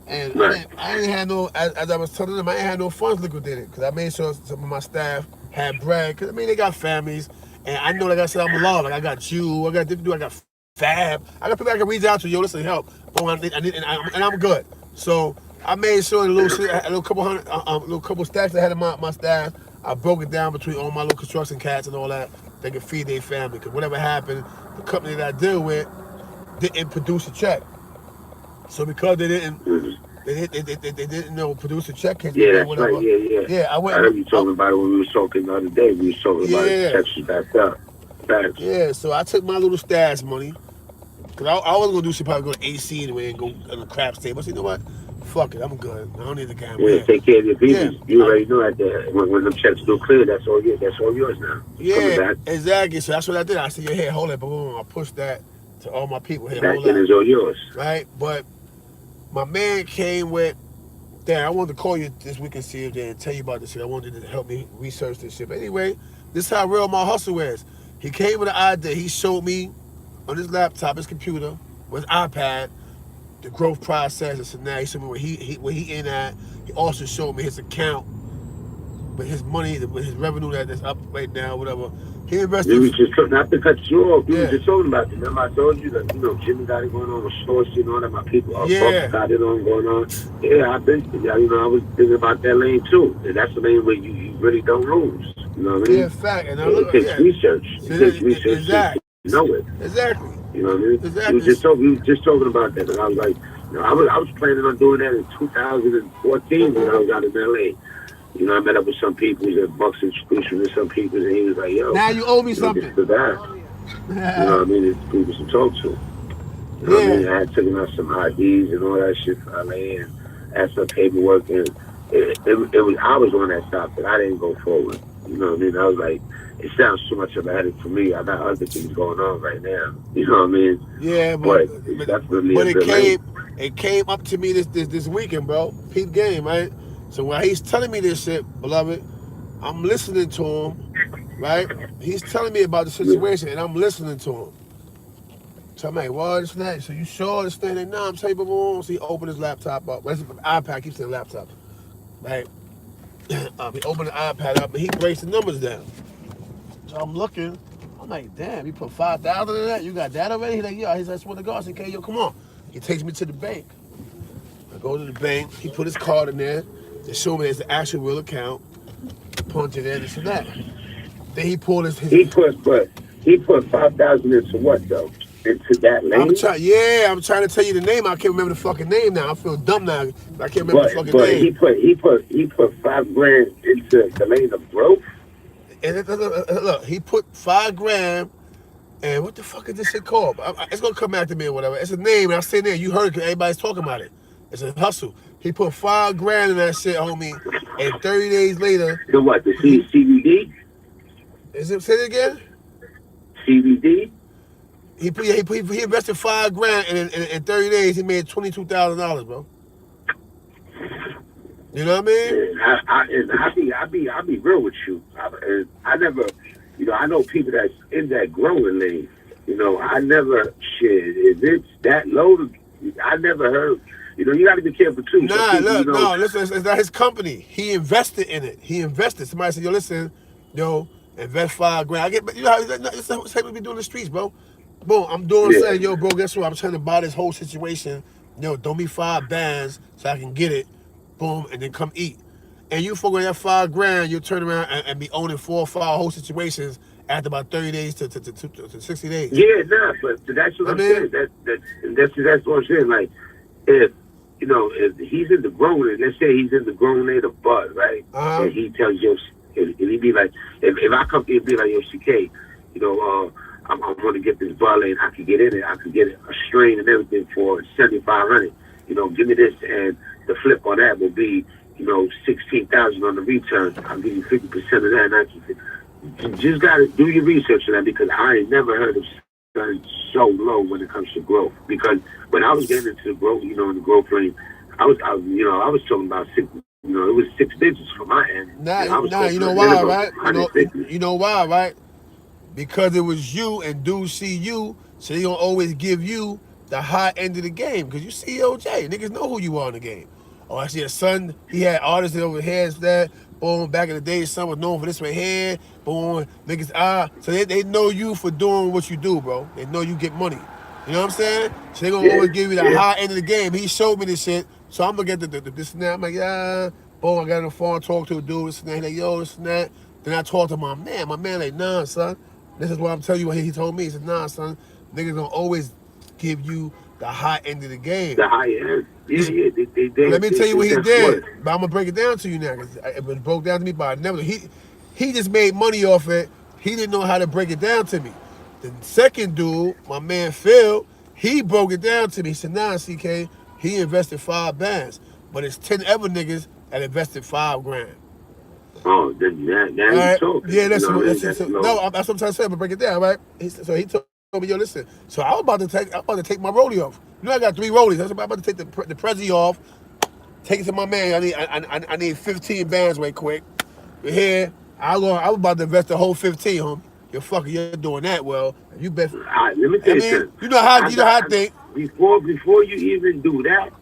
And right. I didn't have no, as I was telling them, I didn't have no funds liquidated because I made sure some of my staff had bread. Because, I mean, they got families. And I know, like I said, I'm alone. Like, I got you, I got different dudes, I got Fab. I got people I can reach out to, yo, listen, help. Oh, and I'm good. So I made sure a little couple stacks I had in my staff, I broke it down between all my little construction cats and all that. They could feed their family. Because whatever happened, the company that I deal with didn't produce a check. So because they didn't produce a check. Yeah, that's whatever. Right. Yeah. I heard you talking about it when we was talking the other day. We was talking about it. Checks you back up. Facts. Yeah, so I took my little stash money. Because I wasn't going to do shit, probably go to AC anyway and go on the crap state. But you know what? Fuck it, I'm good. I don't need the gamble. Yeah, take care of your people. Yeah. You already know that when them checks do clear, that's all yours now. Yeah, exactly. So that's what I did. I said, yeah, here, hold it, boom. I pushed that to all my people. Here, that is all yours. Right? But my man came with, damn, I wanted to call you this week and see if they tell you about this shit. I wanted you to help me research this shit. But anyway, this is how real my hustle is. He came with an idea. He showed me on his laptop, his computer, with his iPad, the growth process. And so now he showed me where he in at. He also showed me his account with his money, with his revenue that's up right now, whatever. He invested. You was just not to cut you off. You were just talking about it. Remember I told you that, you know, Jimmy got it going on with Saucy and all that. My people, Buck got it on going on. Yeah, I've been, you know, I was thinking about that lane too. And that's the lane where you really don't lose. You know what I mean? Yeah, fact. And it takes research. It takes research. Exactly. To know it. Exactly. You know what I mean? Exactly. We were just talking about that. And I was like, you know, I was planning on doing that in 2014 when I was out in LA. You know, I met up with some people that Bucks introduced me to some people, and he was like, yo. Now you owe me something. You know what I mean? It's people to talk to. You know what I mean? I had taken out some IDs and all that shit for LA and had some paperwork, and it was I was on that stop, but I didn't go forward. You know what I mean? I was like, it sounds too much of a headache for me. I got other things going on right now. You know what I mean? Yeah, but it's definitely but a good lane. it came up to me this weekend, bro. Peep game, right? So while he's telling me this shit, beloved, I'm listening to him, right? He's telling me about the situation, and I'm listening to him. So I'm like, what is that? So you sure this thing? Like, nah, I'm telling you, boom. So he opened his laptop up. Well, it's an iPad, I keep saying laptop, right? He opened the iPad up, and he breaks the numbers down. So I'm looking. I'm like, damn, you put 5,000 in that? You got that already? He's like, yeah. He's like, I swear to God. I said, okay, yo, come on. He takes me to the bank. I go to the bank. He put his card in there. They show me there's the actual real account. Punch it in, this and that. Then he pulled his. He put 5,000 into what though? Into that lane? I'm trying to tell you the name. I can't remember the fucking name now. I feel dumb now. I can't remember the fucking name. He put $5,000 into the lane of growth. And look, he put $5,000. And what the fuck is this shit called? It's gonna come back to me or whatever. It's a name, and I'm sitting there. You heard it because everybody's talking about it. It's a hustle. He put $5,000 in that shit, homie. And 30 days later. The what? The CBD? Is it? Say it again. CBD. He invested $5,000, and in 30 days he made $22,000, bro. You know what I mean? I'll be real with you. I never, you know, I know people that's in that growing lane. You know, I never if it's that low. I never heard. You know, you got to be careful too. Nah, look, no, listen, it's not his company. He invested in it. He invested. Somebody said, yo, listen, invest $5,000. I get, but you know, it's the same we be doing in the streets, bro. Boom, I'm doing saying, yo, bro, guess what? I'm trying to buy this whole situation. Yo, throw me $5 so I can get it. Boom, and then come eat. And you forget that $5,000, you'll turn around and be owning 4 or 5 whole situations after about 30 days to 60 days. Yeah, nah, but that's what I'm saying. That's what I'm saying. Like, if he's in the growing, let's say he's in the growing lane of bud, right? And he tells you, and he be like, if I come here and be like, yo, CK, I'm going to get this bud lane, I could get in it, I could get a strain and everything for $7,500. Give me this, and the flip on that will be, $16,000 on the return. I'll give you 50% of that. And you just got to do your research on that, because I ain't never heard of something so low when it comes to growth. Because when I was getting into the growth, in the growth lane, I was talking about it was 6 digits for my end. You know why, right? You know why, right? Because it was you and dudes see you, so they gonna always give you the high end of the game. Because you see OJ, niggas know who you are in the game. Oh, I see a son, he had artists over here, that, boom, back in the day, son was known for this right here, boom, niggas, so they know you for doing what you do, bro. They know you get money. You know what I'm saying? So they gonna always give you the high end of the game. He showed me this shit, so I'm gonna get this and that. I'm like, yeah, boom, I got on the phone, talk to a dude, this and that. He's like, yo, this and that. Then I talked to my man like, nah, son, this is what I'm telling you what he told me. He said, nah, son, niggas gonna always give you the high end of the game. The high end. Yeah, let me tell you what he did. But I'm gonna break it down to you now, because it was broke down to me by never. He just made money off it. He didn't know how to break it down to me. The second dude, my man Phil, he broke it down to me. He said, nah, CK, he invested $5, but it's 10 other niggas that invested $5,000. Oh, then you talking. Yeah, that's what I'm trying to say. I'm gonna break it down, right? So he told me, yo, listen. So I was about to take my rollie off. I got 3 rollies. I was about to take the Prezi off, take it to my man. I need 15 bands right quick. But here, I was about to invest the whole 15, homie. You're doing that well. You bet. Let me tell you something. You know how I think. Before you even do that,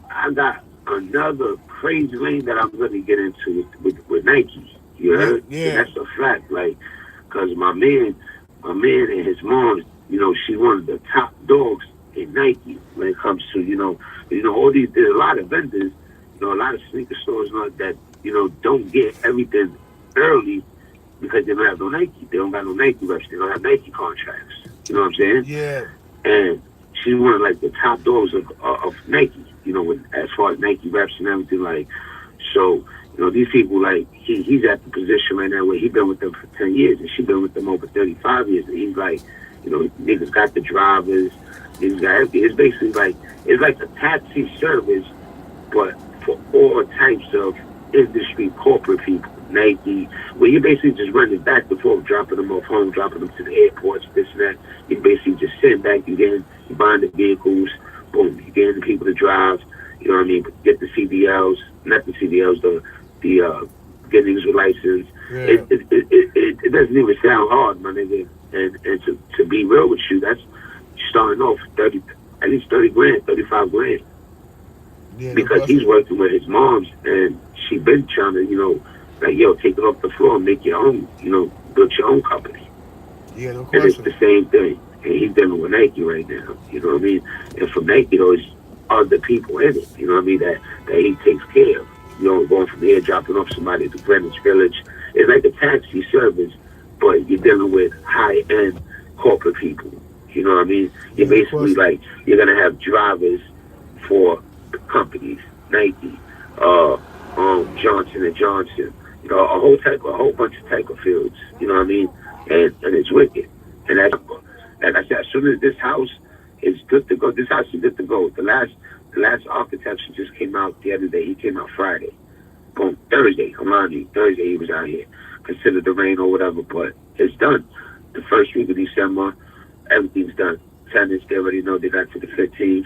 I got another crazy lane that I'm going to get into with Nike. You heard? Yeah. And that's a fact. Like, because my man and his mom, she one of the top dogs in Nike when it comes to, all these, there's a lot of vendors, a lot of sneaker stores that, don't get everything early because they don't have no Nike. They don't got no Nike reps. They don't have Nike contracts. You know what I'm saying? Yeah. And she's one of, like, the top dogs of Nike, as far as Nike reps and everything, like, so, these people, like, he's at the position right now where he's been with them for 10 years and she's been with them over 35 years. And he's like, niggas got the drivers, niggas got everything. It's basically like, it's like a taxi service, but for all types of industry corporate people. Nike, where you basically just running back and forth, dropping them off home, dropping them to the airports, this and that. You basically just sitting back, you buying the vehicles, boom, you getting the people to drive, you know what I mean, get the CDLs, not the CDLs, the getting these license. Yeah. It doesn't even sound hard, my nigga. And to be real with you, that's starting off at least 30 grand, 35 grand. Yeah, Because he's working with his mom's, and she been trying to, you know, like, yo, take it off the floor and make your own, you know, build your own company. Yeah, no And it's question. the same thing. And he's dealing with Nike right now, you know what I mean? And for Nike, there's other people in it, you know what I mean, that he takes care of. You know, going from here, dropping off somebody to Greenwich Village. It's like a taxi service, but you're dealing with high-end corporate people. You know what I mean? You're basically like, you're going to have drivers for companies, Nike, Johnson & Johnson, you know, a whole bunch of type of fields, you know what I mean? And it's wicked. And that's, like I said, as soon as this house is good to go, this house is good to go. The last architecture just came out the other day. He came out Friday. Boom, Thursday, I'm lying to you. Thursday he was out here. Consider the rain or whatever, but it's done. The first week of December, everything's done. Tenants, they already know they got to the 15th.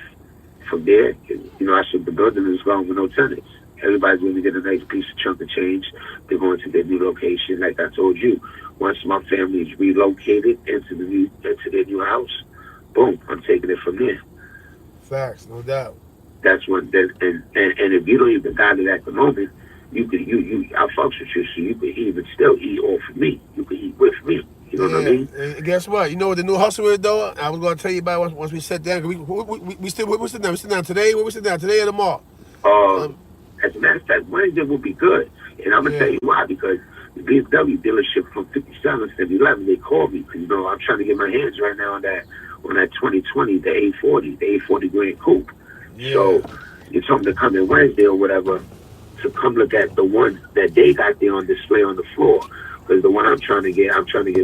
From there, you know, I said the building is gone with no tenants. Everybody's going to get a nice piece of chunk of change. They're going to their new location, like I told you. Once my family is relocated into their new house, boom, I'm taking it from there. Facts, no doubt. That's when, and if you don't even got it at the moment, I fucks with you, so you can even still eat off of me. You can eat with me. You know what I mean? And guess what? You know what the new hustle is, though? I was going to tell you about it once we sit down. We sit down. We sit down today. Where we sit down? Today or tomorrow? As a matter of fact, Wednesday will be good. And I'm going to tell you why. Because the BMW dealership from 57th and 11, they called me. You know, I'm trying to get my hands right now on that 2020, the A40 Grand Coupe. Yeah. So you told them to come in Wednesday or whatever to come look at the one that they got there on display on the floor. Because the one I'm trying to get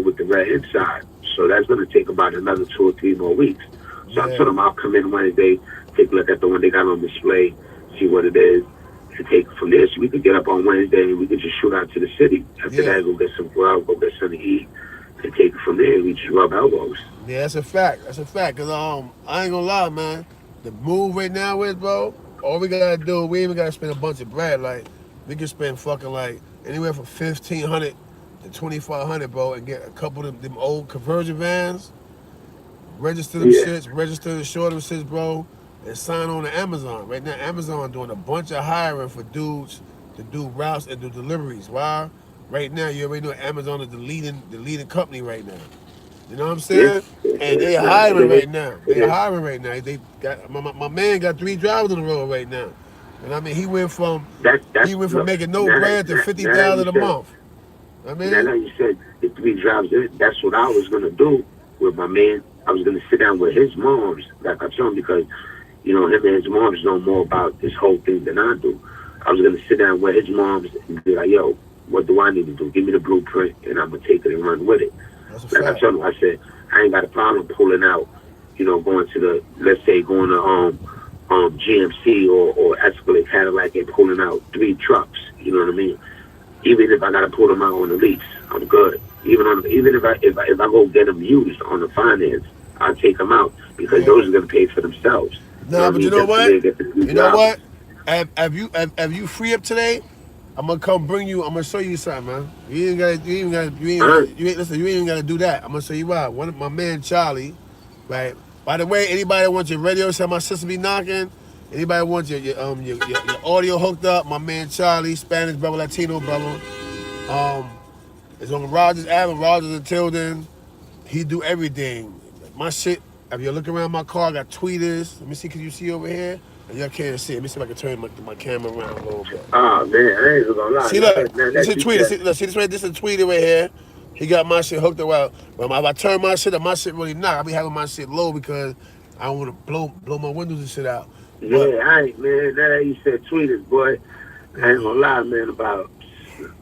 with the red inside. So that's going to take about another 2 or 3 more weeks. So I told them I'll come in Wednesday, take a look at the one they got on display, see what it is, and take it from there. So we could get up on Wednesday and we could just shoot out to the city. After that, go get some grub, go get something to eat, and take it from there. And we just rub elbows. Yeah, that's a fact. That's a fact. Because I ain't going to lie, man. The move right now is, bro, all we got to do, we even got to spend a bunch of bread. Like, we can spend fucking, like, anywhere from $1,500 to $2,500, bro, and get a couple of them old conversion vans, register them shits, register the short them shits, bro, and sign on to Amazon. Right now, Amazon doing a bunch of hiring for dudes to do routes and do deliveries. Why? Right now, you already know Amazon is the leading company right now. You know what I'm saying? And they're hiring right now. They're hiring right now. They got my man got 3 drivers on the road right now. And I mean, he went from making no bread to $50,000 a month. I mean, now you said the 3 drivers. That's what I was gonna do with my man. I was gonna sit down with his moms, like I told him, because you know him and his moms know more about this whole thing than I do. I was gonna sit down with his moms and be like, "Yo, what do I need to do? Give me the blueprint, and I'm gonna take it and run with it." Like I told him, I said, I ain't got a problem pulling out, you know, going to let's say going to GMC or Escalade Cadillac and pulling out 3 trucks. You know what I mean? Even if I gotta pull them out on the lease, I'm good. Even if I go get them used on the finance, I'll take them out because those are gonna pay for themselves. Nah, but you know what? You know what? Have you free up today? I'm gonna come bring you. I'm gonna show you something, man. You ain't gotta do that. I'm gonna show you why. One of my man Charlie, right? By the way, anybody that wants your radio, say my sister be knocking. Anybody wants your audio hooked up? My man Charlie, Spanish brother, Latino brother. It's on Rogers Avenue, Rogers and Tilden. He do everything. My shit. If you look around my car, I got tweeters. Let me see. Can you see over here? Y'all can't see it. Let me see if I can turn my camera around a little bit. Oh, man, I ain't gonna lie. See, look, this is a tweeter. See this right? This is a tweeter right here. He got my shit hooked up. But if I turn my shit up, my shit really knock. I be having my shit low because I don't want to blow my windows and shit out. Yeah, I ain't, man. That you said tweeters, boy. I ain't gonna lie, man, about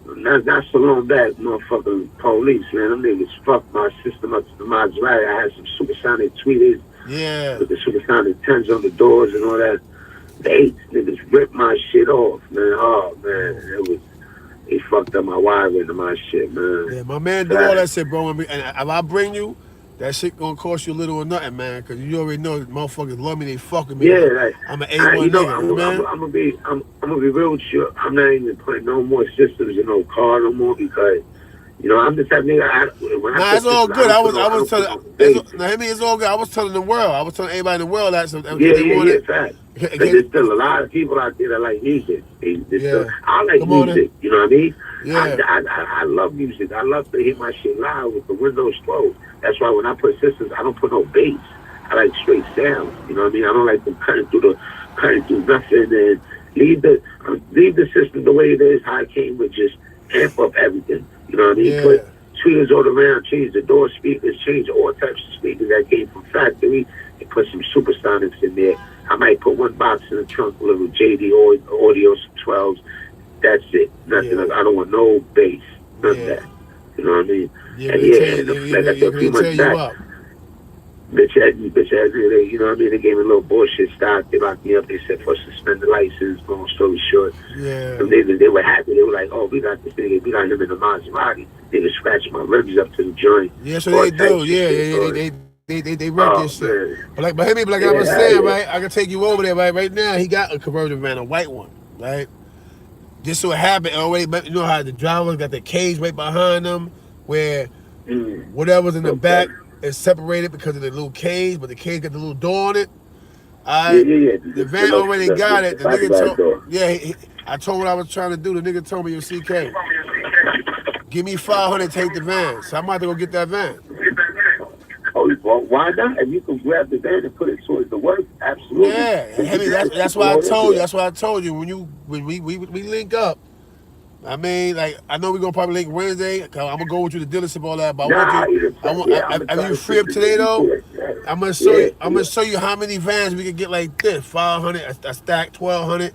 not so long back, motherfucking police, man. Them niggas fucked my system up to the Maserati. I had some supersonic tweeters. Yeah. With the supersonic 10s on the doors and all that. The 8s niggas ripped my shit off, man. Oh, man. He fucked up my wiring and my shit, man. Yeah, my man do all that shit, bro. And if I bring you, that shit gonna cost you a little or nothing, man. Cause you already know that motherfuckers love me. They fuck with me. Yeah, like, I'm an A1 nigga, man. I'm gonna be real with you. I'm not even putting no more systems in no car no more because, you know, I'm the type of nigga. Nah, it's all good. I was telling. It's all good. I was telling the world. I was telling everybody in the world that. So yeah, fact. But there's still a lot of people out there that like music. I like music. You know what I mean? Yeah. I love music. I love to hear my shit loud with the windows closed. That's why when I put systems, I don't put no bass. I like straight sound. You know what I mean? I don't like them cutting through nothing and leave the system the way it is. How it came with, just amp up everything. You know what I mean? Yeah. Put tweeters all around, change the door speakers, change all types of speakers that came from factory, and put some supersonics in there. I might put one box in the trunk, a little JD audio, some 12s. That's it. Nothing. Yeah. I don't want no bass. None of that. You know what I mean? Yeah, and like I said a few months back, bitch ass, you know what I mean? They gave me a little bullshit stock. They locked me up. They said for suspended license. Long story short, yeah. And they were happy. They were like, "Oh, we got this nigga. We got him in the Maserati." They just scratched my ribs up to the joint. Yeah, so they do. Yeah. They wreck this shit. Man. But like I was saying, right? I can take you over there, right? Right now, he got a convertible van, a white one, right? This what happened already. But you know how the driver got the cage right behind them, where whatever's in the back is separated because of the little cage, but the cage got the little door on it. Yeah. The van already got it. The nigga told, I told what I was trying to do. The nigga told me, "Yo, CK, give me 500, take the van." So I'm about to go get that van. Oh, well, why not? If you can grab the van and put it towards the work, absolutely. Yeah, that's why I told you. That's why I told you when we link up. I mean, like, I know we're gonna probably link Wednesday. I'm gonna go with you to dealership all that, but are you free up today though? I'm gonna show you. I'm gonna show you how many vans we can get like this: 500, a stack, 1,200,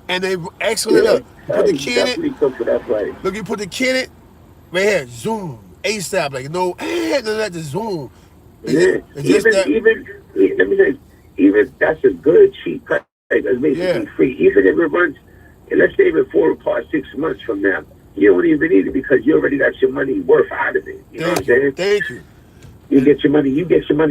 and they excellent. Look, you put the key in it. Look, you put the key in it. Right here, zoom, ASAP, like no, none of that, just zoom. Even let me say, even that's a good cheap cut. Like, that's basically free. Even if it runs, and let's say if it falls apart 6 months from now, you don't even need it because you already got your money worth out of it. You know what I'm saying? Thank you. You get your money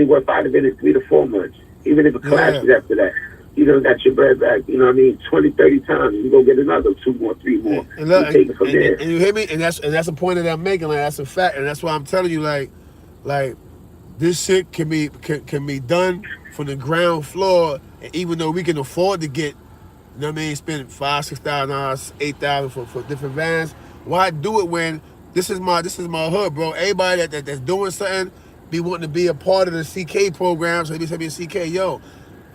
worth out of it in 3 to 4 months. Even if it collapses after that, you don't got your bread back. You know what I mean? 20, 30 times, you go get another 2 more, 3 more. And look, take it from there. And you hear me? And that's a point that I'm making. Like, that's a fact, and that's why I'm telling you, like this shit can be done from the ground floor, and even though we can afford to get, you know what I mean, spend $5,000, $6,000, $8,000 for different vans. Why do it when this is my hood, bro? Everybody that's doing something be wanting to be a part of the CK program. So they be saying, CK, yo,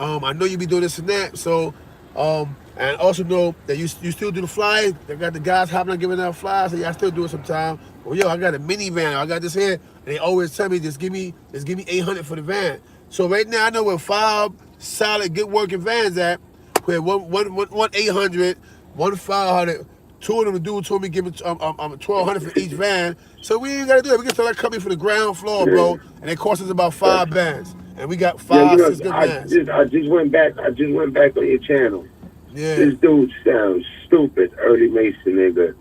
I know you be doing this and that. So, and also know that you still do the flyers. They got the guys hopping on giving out flyers. So yeah, I still do it sometimes. Well, yo, I got a minivan. I got this here. And they always tell me, just give me 800 for the van. So right now I know where 5 solid, good working vans at. Where one 800, one 500. 2 of them, the dude told me give it 1,200 for each van. So we ain't gotta do it. We can start coming for the ground floor, bro. And it costs us about 5 vans. And we got 5, 6 good vans. I just went back on your channel. Yeah. This dude sounds stupid, early Mason nigga.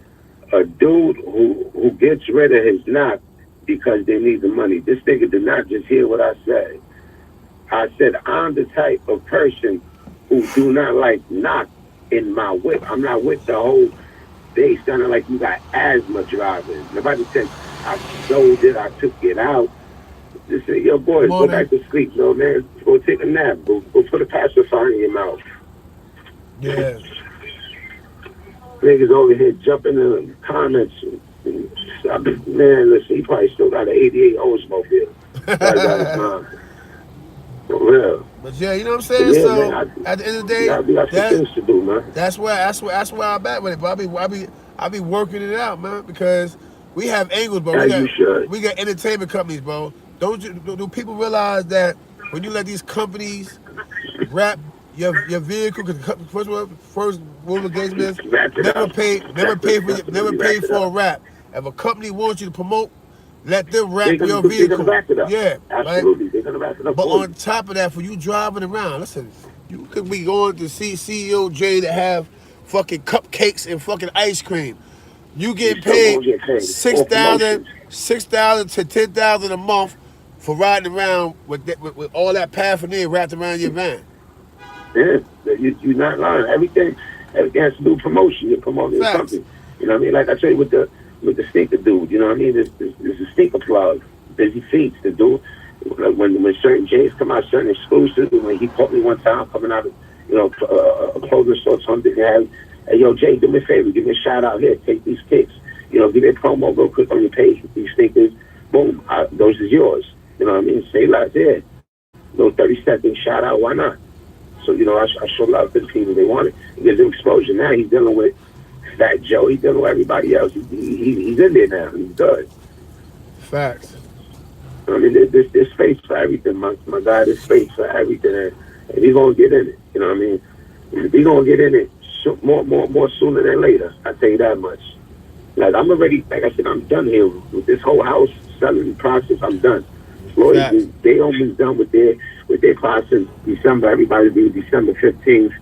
A dude who gets rid of his knock because they need the money. This nigga did not just hear what I said. I said, I'm the type of person who do not like knock in my whip. I'm not with the whole, they sounded like you got asthma driving. Nobody said, I sold it, I took it out. Just say, yo, boys, go back to sleep, no, man. Go take a nap. Go put a pacifier in your mouth. Yeah. Niggas over here jumping in the comments. Man, listen, he probably still got an 88 Oldsmobile. For real. But yeah, you know what I'm saying? Yeah, so man, at the end of the day, we got some things to do, man. That's where I'm at with it. But I be working it out, man, because we have angles, bro. We got entertainment companies, bro. Do people realize that when you let these companies wrap your vehicle, because first rule of engagement is never pay for a wrap. If a company wants you to promote, let them wrap your vehicle. They're gonna wrap it up. Yeah, absolutely. Right? They're gonna wrap it up. But on top of that, for you driving around, listen, you could be going to see CEO J that have fucking cupcakes and fucking ice cream. You get still gonna paid get paid. $6,000 to $10,000 a month for riding around with all that paraphernalia wrapped around your van. Yeah, you're not lying. Everything has to do with promotion. You're promoting Facts. something. You know what I mean? Like I tell you with the sneaker dude, you know what I mean? There's a sneaker plug, Busy Feet, the dude. Like when certain J's come out, certain exclusives, when he caught me one time coming out of, a clothing store, something, hey, yo, Jay, do me a favor, give me a shout out here, take these kicks, give me a promo real quick on your page with these sneakers, boom, those is yours. You know what I mean? Say less, yeah. Little 30-second shout out, why not? So, I show love to the people they want it. He gives them exposure. Now he's dealing with Fat Joe, he's dealing with everybody else. He's in there now, he's good. Facts. I mean, there's space for everything, my guy. There's space for everything, and he's gonna get in it. You know what I mean? He's gonna get in it more sooner than later. I tell you that much. Like I'm already, like I said, I'm done here with this whole house selling process. I'm done. Floyd, they almost done with their process. December, everybody be December 15th.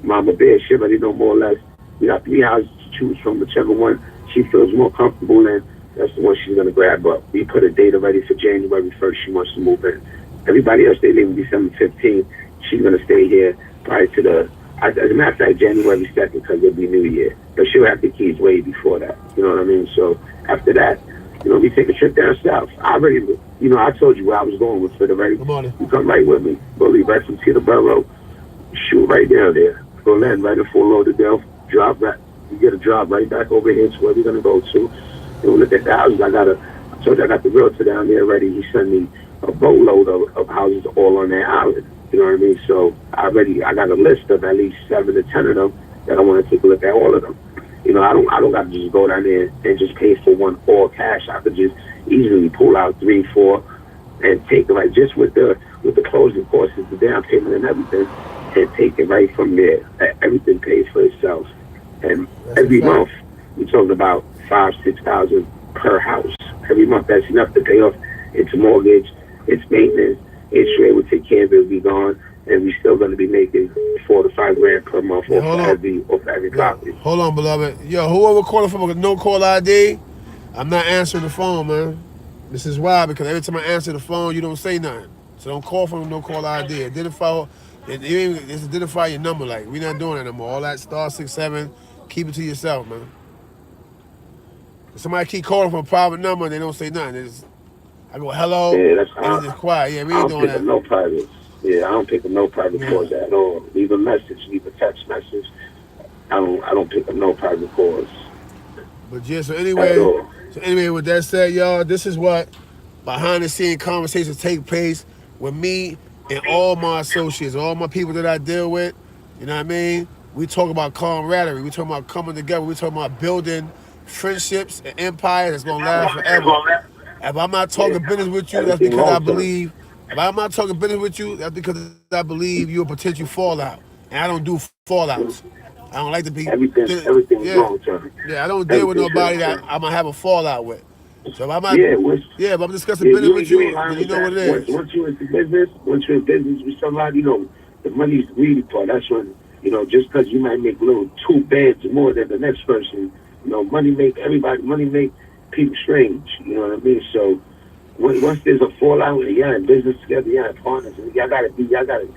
Mama Bear, she already know more or less. We got 3 houses to choose from, whichever one she feels more comfortable in. That's the one she's going to grab up. We put a date already for January 1st. She wants to move in. Everybody else, they leave December 15th. She's going to stay here prior to as a matter of fact, January 2nd, because it'll be New Year. But she'll have the keys way before that. You know what I mean? So after that, we take a trip down south. I already, I told you where I was going with it already. You come right with me. We'll leave right from Teterboro. Shoot right down there. Go land right in Fort Lauderdale. Drop back. You get a drop right back over here to where we're going to go to. Look at the houses. I told you I got the realtor down there already. He sent me a boatload of houses all on that island. You know what I mean? So I got a list of at least 7 to 10 of them that I want to take a look at all of them. I don't got to just go down there and just pay for one all cash. I could just easily pull out 3, 4 and take it right just with the closing costs, the down payment and everything, and take it right from there. Everything pays for itself. And every month we're talking about $5,000-$6,000 per house. Every month, that's enough to pay off its mortgage, its maintenance. Insurance will take care of it, be gone, and we're still going to be making $4 to $5 grand per month off every property. Hold on, beloved. Yo, whoever calling from a no call ID, I'm not answering the phone, man. This is why, because every time I answer the phone, you don't say nothing. So don't call from a no call ID. Identify your number. Like, we're not doing that no more. All that *67, keep it to yourself, man. If somebody keep calling from a private number, they don't say nothing. I go, hello, and it's just quiet. Yeah, we ain't doing that. I don't pick up no privates. Yeah, I don't pick up no private calls at all. Leave a message, leave a text message. I don't pick up no private calls. But yeah, so anyway, with that said, y'all, this is what behind the scene conversations take place with me and all my associates, all my people that I deal with. You know what I mean? We talk about camaraderie. We talk about coming together. We talk about building friendships and empires that's gonna last forever. If I'm not talking business with you, that's because I believe. If I'm not talking business with you, that's because I believe you're a potential fallout, and I don't do fallouts. I don't like to be everything long term. Yeah, I don't deal with nobody that I'm gonna have a fallout with. So if I'm not, if I'm discussing business with you, then you know what it is. Once you're in business with somebody, the money's the greedy part. That's when just because you might make 2 bands more than the next person, money make people strange. You know what I mean? So once there's a fallout and y'all in business together, y'all in partners, and y'all gotta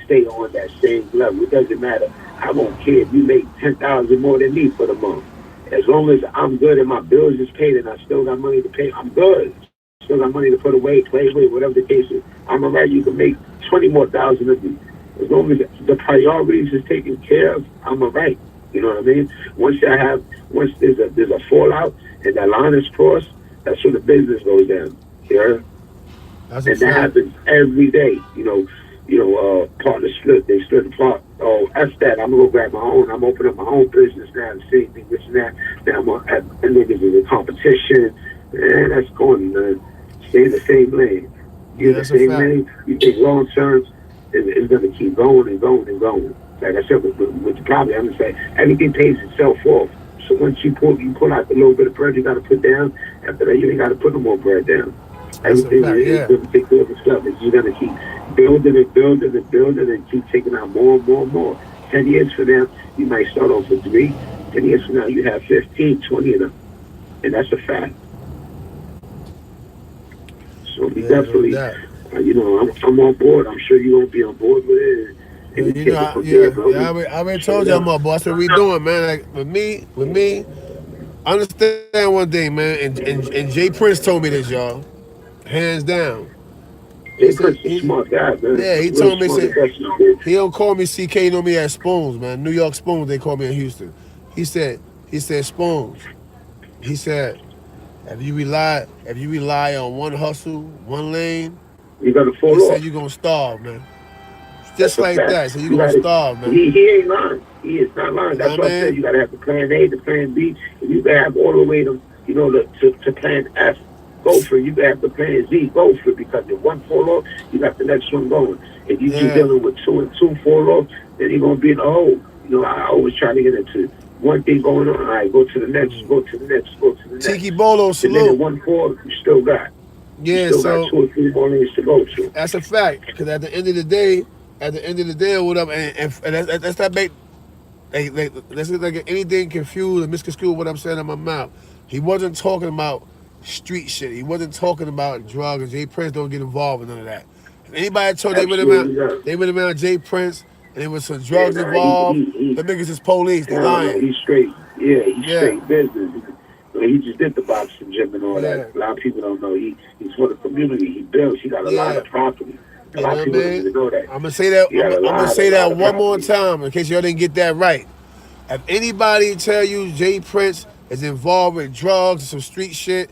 stay on that same level. It doesn't matter. I won't care if you make $10,000 more than me for the month. As long as I'm good and my bills is paid and I still got money to pay, I'm good. Still got money to put away, play with, whatever the case is. I'm alright. You can make 20 more thousand of me. As long as the priorities is taken care of, I'm alright. You know what I mean? Once there's a fallout and that line is crossed, that's when the business goes down. You heard? And that happens every day. Partners split. They split apart. Oh, that's that. I'm gonna go grab my own. I'm opening up my own business now. The same thing, this and that. Now and niggas in the competition. Man, that's going. Stay in the same lane. You're in the same lane. You think long term, it's gonna keep going and going and going. Like I said, with the property, I'm gonna say everything pays itself off. So once you pull out the little bit of bread you gotta put down. After that, you ain't gotta put no more bread down. Everything is going to take care of itself. You're going to keep building and keep taking out more and more and more. 10 years from now, you might start off with 3. 10 years from now, you have 15, 20 of them. And that's a fact. So we Yeah, definitely, no doubt. you know, I'm on board. I'm sure you won't be on board with it. And we You take know, it from there, bro. I already told y'all, my boss, what we doing, man. Like with me, understand one thing, man. And Jay Prince told me this, y'all, hands down. Jay Prince is a smart guy, man. Yeah, he Real told me, smart said, investment. he don't call me CK, he know me as Spoons, man. New York Spoons, they call me in Houston. He said Spoons. He said, if you rely on one hustle, one lane, You gotta fall he off. said you're gonna starve, man. Just That's a like fact. that. So you're You gonna gotta- starve, man. He ain't lying. He is not lying. That's know why what I I said mean? you gotta have the plan A, the plan B, and you gotta have all the way to to plan F. Go for it. You gotta have the plan Z. Go for it, because if one fall off, you got the next one going. If you keep dealing with 2 and 2 fall off, then you're gonna be in a hole. You know, I always try to get into one thing going on. All right, go to the next. Go to the next. Go to the next. Tiki Bolo, And then salute. in one fall, you still got. Yeah, You still so got 2 or 3 more lanes to go to. that's a fact. Because at the end of the day, or whatever, and that's not make let's not get anything confused or misconstrued what I'm saying in my mouth. He wasn't talking about street shit. He wasn't talking about drugs. And Jay Prince don't get involved in none of that. If anybody told they went around Jay Prince and there was some drugs involved, the niggas is police. They lying. He's straight. Yeah, he's straight business. He just did the boxing gym and all that. A lot of people don't know. He's for the community. He builds. He got a lot of property. A lot of people don't even know that. I'm gonna say that. I'm gonna say that one more time in case y'all didn't get that right. If anybody tell you Jay Prince is involved with drugs and some street shit,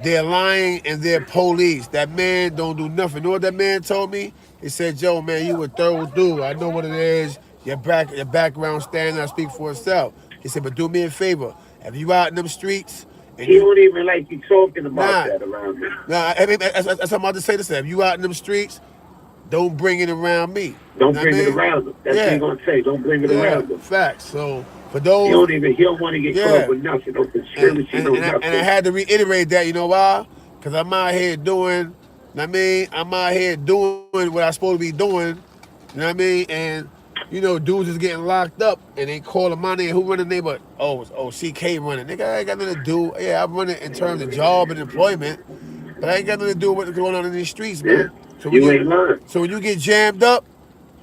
they're lying and they're police. That man don't do nothing. You know what that man told me? He said, "Joe, man, you a thorough dude. I know what it is. Your background standing, I speak for itself." He said, "But do me a favor. If you out in them streets, and he don't even like you talking about that around me." Nah, I mean, that's what I'm about to say. This. If you out in them streets, don't bring it around me. Don't bring it around him. That's what he's gonna say. Don't bring it around him. Facts. So for those, he don't want to get caught up with nothing. No conspiracy, nothing. And I had to reiterate that. You know why? Because I'm out here doing. I'm out here doing what I'm supposed to be doing. You know what I mean? And you know, dudes is getting locked up, and they calling my name. Who running the neighborhood? Oh, CK running. Nigga, I ain't got nothing to do. Yeah, I'm running in terms of job and employment, but I ain't got nothing to do with what's going on in these streets, man. So when you get jammed up,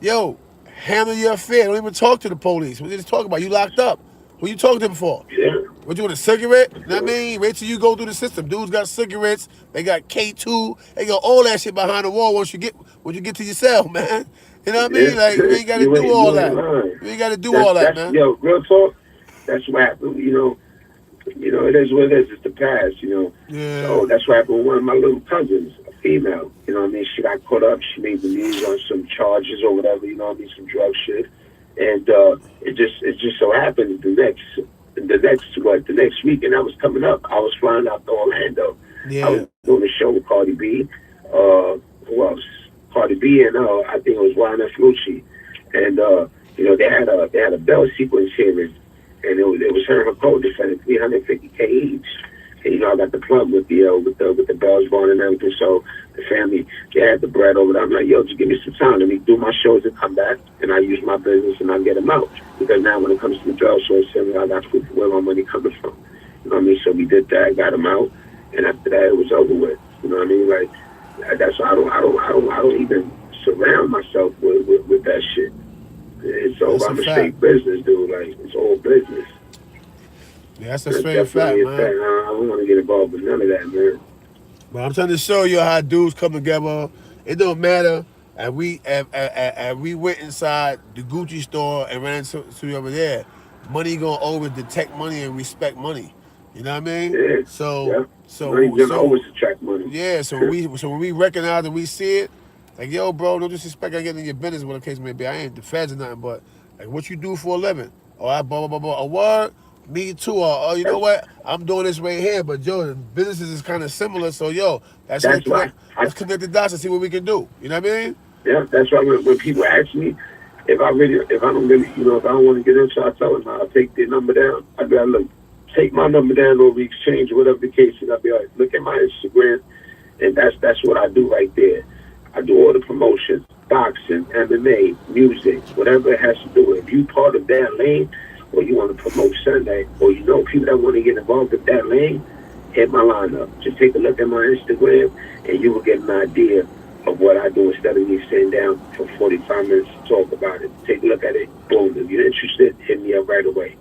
yo, handle your affair. Don't even talk to the police. What you just talk about? You locked up. Who you talking to them for? Yeah. What, you want a cigarette? You know what I mean? Wait till you go through the system. Dudes got cigarettes. They got K2. They got all that shit behind the wall once you get to your cell, man. You know what I mean? Like, you ain't got to do all that. You ain't got to do all that, man. Yo, real talk, that's what happened. You know, it is what it is. It's the past, you know. Yeah. So that's what happened with one of my little cousins, a female. You know what I mean? She got caught up. She made the news on some charges or whatever, you know what I mean? Some drug shit. And it just so happened the next week, and that was coming up. I was flying out to Orlando. Yeah. I was doing a show with Cardi B. Who else? Cardi B and I think it was Juan F. Lucci. And you know, they had a bail sequence hearing, and it was her and her co-defendant, $350K each. And you know, I got the plug with the bells going and everything. So the family, they had the bread over there. I'm like, yo, just give me some time. Let me do my shows and come back, and I use my business and I get them out. Because now when it comes to the bail shows, I got to where my money coming from. You know what I mean? So we did that, got them out, and after that, it was over with. You know what I mean? Like, that's why I don't even surround myself with that shit. It's over. I'm a straight business dude. Like, it's all business. Yeah, that's a straight fact, man. I don't want to get involved with none of that, man. But I'm trying to show you how dudes come together. It don't matter. And we went inside the Gucci store and ran to over there. Money gonna always detect money and respect money. You know what I mean? Yeah. So money's gonna always attract money. Yeah. So when we recognize and we see it, like, yo, bro, no disrespect, I get in your business, whatever the case may be. I ain't the feds or nothing, but like, what you do for a living? Oh, I blah blah blah blah. A word. Me too. Or you know what? I'm doing this right here, but yo, the businesses is kind of similar. So yo, let's connect the dots and see what we can do. You know what I mean? Yeah, that's why when people ask me if I don't want to get into, I tell them I'll take their number down. I'd be like, look, take my number down, or we exchange, whatever the case is. I'll be like, look at my Instagram, and that's what I do right there. I do all the promotions, boxing, MMA, music, whatever it has to do. If you part of that lane, or you want to promote Sunday, or you know people that want to get involved with that lane, hit my line up. Just take a look at my Instagram, and you will get an idea of what I do instead of me sitting down for 45 minutes to talk about it. Take a look at it. Boom. If you're interested, hit me up right away.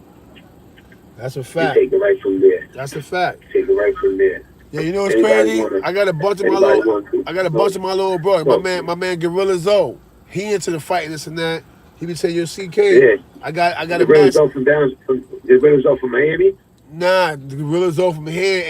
That's a You fact. take it right from there. That's a fact. Take it right from there. Yeah, you know what's Anybody crazy? wanna- I got a bunch of my anybody little, want to- I got a bunch of my little bro. Go. My man Gorilla Zoe. He into the fighting this and that. He be saying, "Yo, CK, Yeah. I got The a brothers match." off the brothers off from Miami. Nah, the Gorilla Zoe from here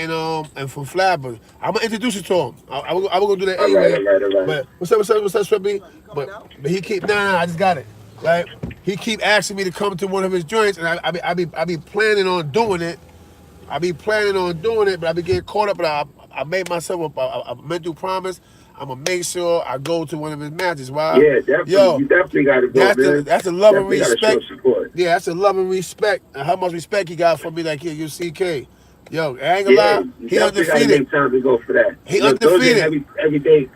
and from Flappers. I'm gonna introduce you to him. I will gonna do that All anyway. right. But what's up, Shrimpy? But he keep I just got it. Right? He keep asking me to come to one of his joints, and I be planning on doing it. I be planning on doing it, but I be getting caught up. But I made myself a mental promise. I'm gonna make sure I go to one of his matches. Why? Yeah, definitely. Yo, You definitely got to go, man. that's a love and Definitely gotta respect. show support. Yeah, that's a love and respect. And how much respect he got for me, like, yeah, you CK. Yo, I ain't gonna lie, you he definitely gotta undefeated. make time to go for that. He Look, those undefeated. ain't everyday.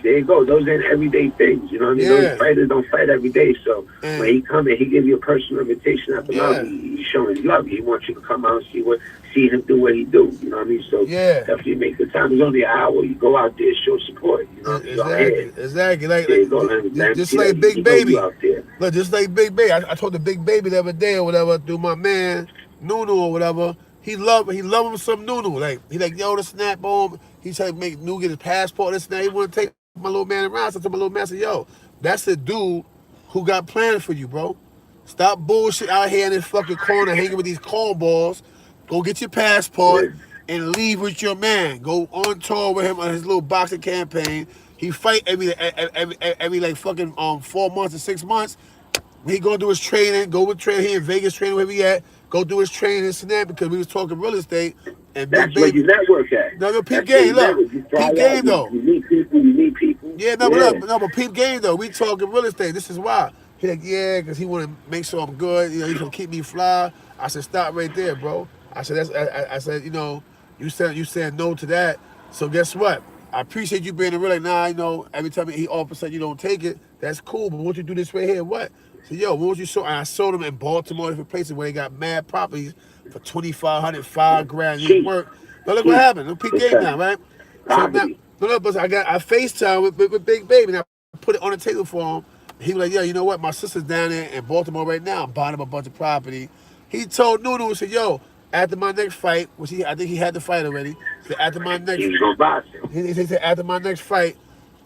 There you go. Those ain't everyday things. You know what I mean? Yeah. Those fighters don't fight every day. So And- when he come in, he give you a personal invitation at the Yeah. lobby. He's showing his love. He wants you to come out and see him do what he do. You know what I mean? So Yeah. definitely make the time. It's only an hour. You go out there, show support. You know what I mean? Go ahead. Exactly. Like, There you go, man. just Yeah, like you Big know Baby. you out there. Look, just like Big Baby. I told the Big Baby the other day or whatever through my man Nunu or whatever. He love him some Nunu. Like he like, yo, the snap bomb. He tried to make Nunu get his passport. This and that. He want to take my little man around. So I told my little man, I said, yo, that's the dude who got plans for you, bro. Stop bullshit out here in this fucking corner hanging with these cornballs. Go get your passport and leave with your man. Go on tour with him on his little boxing campaign. He fight every like fucking 4 months or 6 months. He go do his training, go with training. He in Vegas training wherever he at. Go do his training and snap because we was talking real estate and Big That's where Baby. you network at. No, peep That's where game, you look. network. You fly Peep game, out, though. You meet people. Yeah, but peep game though. We talking real estate. This is why. He like, yeah, because he want to make sure I'm good. You know, he gonna keep me fly. I said, stop right there, bro. I said, I said, you know, you said no to that. So guess what? I appreciate you being real. Like, nah, you know, every time he all of a sudden you don't take it, that's cool. But won't you do this right here? What? So yo, what was you show? And I sold them in Baltimore, different places where they got mad properties for $2,500, $5,000. You work. But look what happened. Look, peep game now, right? So now, but I FaceTime with Big Baby. Now I put it on the table for him. He was like, yo, you know what? My sister's down there in Baltimore right now. I'm buying him a bunch of property. He told Nunu, he said, yo, after my next fight, which I think he had the fight already. So after my next, He was gonna box him. he said, after my next fight,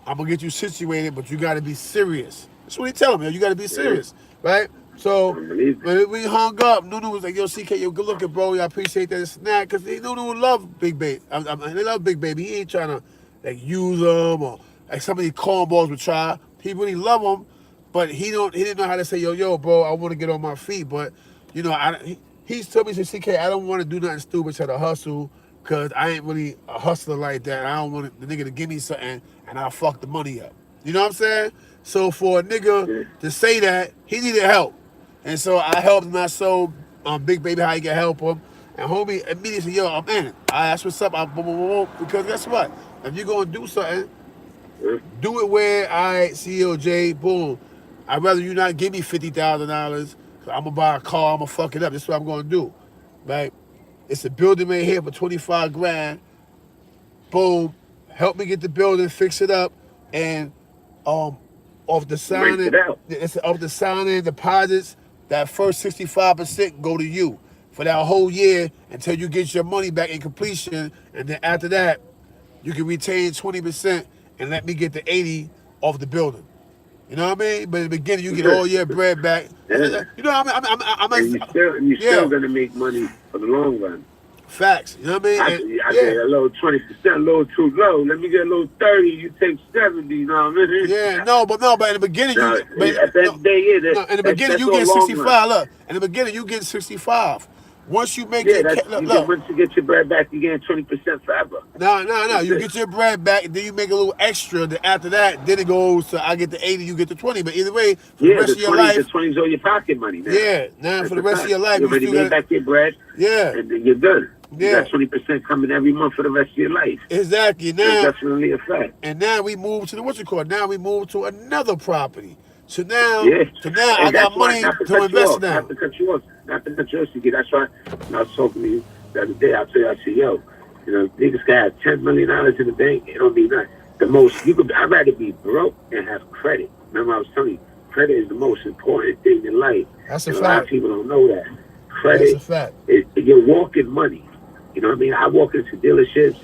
I'm gonna get you situated, but you gotta be serious. That's what he telling me. You gotta be serious, right? So when we hung up, Nunu was like, yo, CK, yo, good looking, bro. I appreciate that snack. Because Nunu love Big Baby. They love Big Baby. He ain't trying to like use them or like some of these cornballs would try. He really love him, but he didn't know how to say, yo, bro, I want to get on my feet. But, you know, he's told me, he said, CK, I don't want to do nothing stupid, try to hustle, because I ain't really a hustler like that. I don't want the nigga to give me something and I'll fuck the money up. You know what I'm saying? So for a nigga to say that, he needed help. And so I helped him. I showed Big Baby how he can help him. And homie immediately said, yo, I'm in it. I asked what's up. Because guess what? If you're going to do something, do it where I COJ, boom. I'd rather you not give me $50,000. I'm going to buy a car. I'm going to fuck it up. This is what I'm going to do. Right? It's a building right here for $25,000. Boom. Help me get the building, fix it up. And off the signing, it's off the signing deposits, that first 65% go to you for that whole year until you get your money back in completion. And then after that, you can retain 20% and let me get the 80 off the building. You know what I mean? But in the beginning, you get all your bread back. You know what I mean? And you're still gonna make money for the long run. Facts. You know what I mean? I get a little 20%, a little too low. Let me get a little 30. You take 70. You know what I mean? Yeah, no, but in the beginning, at that day, in the beginning you get 65. Look, in the beginning you get 65. Once you make once you get your bread back, you get 20% forever. No. You get your bread back, and then you make a little extra. Then after that, then it goes to I get the 80, you get the 20. But either way, for the rest of your life, the 20's all your pocket money now. Yeah, now for the rest of your life, you already made back your bread. Yeah, and then you're good. Yeah. You got 20% coming every month for the rest of your life. Exactly. Now, that's definitely a fact. And now we move to now we move to another property. So now, I got money to invest now. Not to cut you off. not the Jersey. That's why when I was talking to you the other day, I said, yo, you know, niggas can have $10 million in the bank. It don't mean nothing. The most, I'd rather be broke and have credit. Remember I was telling you, credit is the most important thing in life. That's a and fact. A lot of people don't know that. Credit, that's a fact. You're walking money. You know what I mean? I walk into dealerships.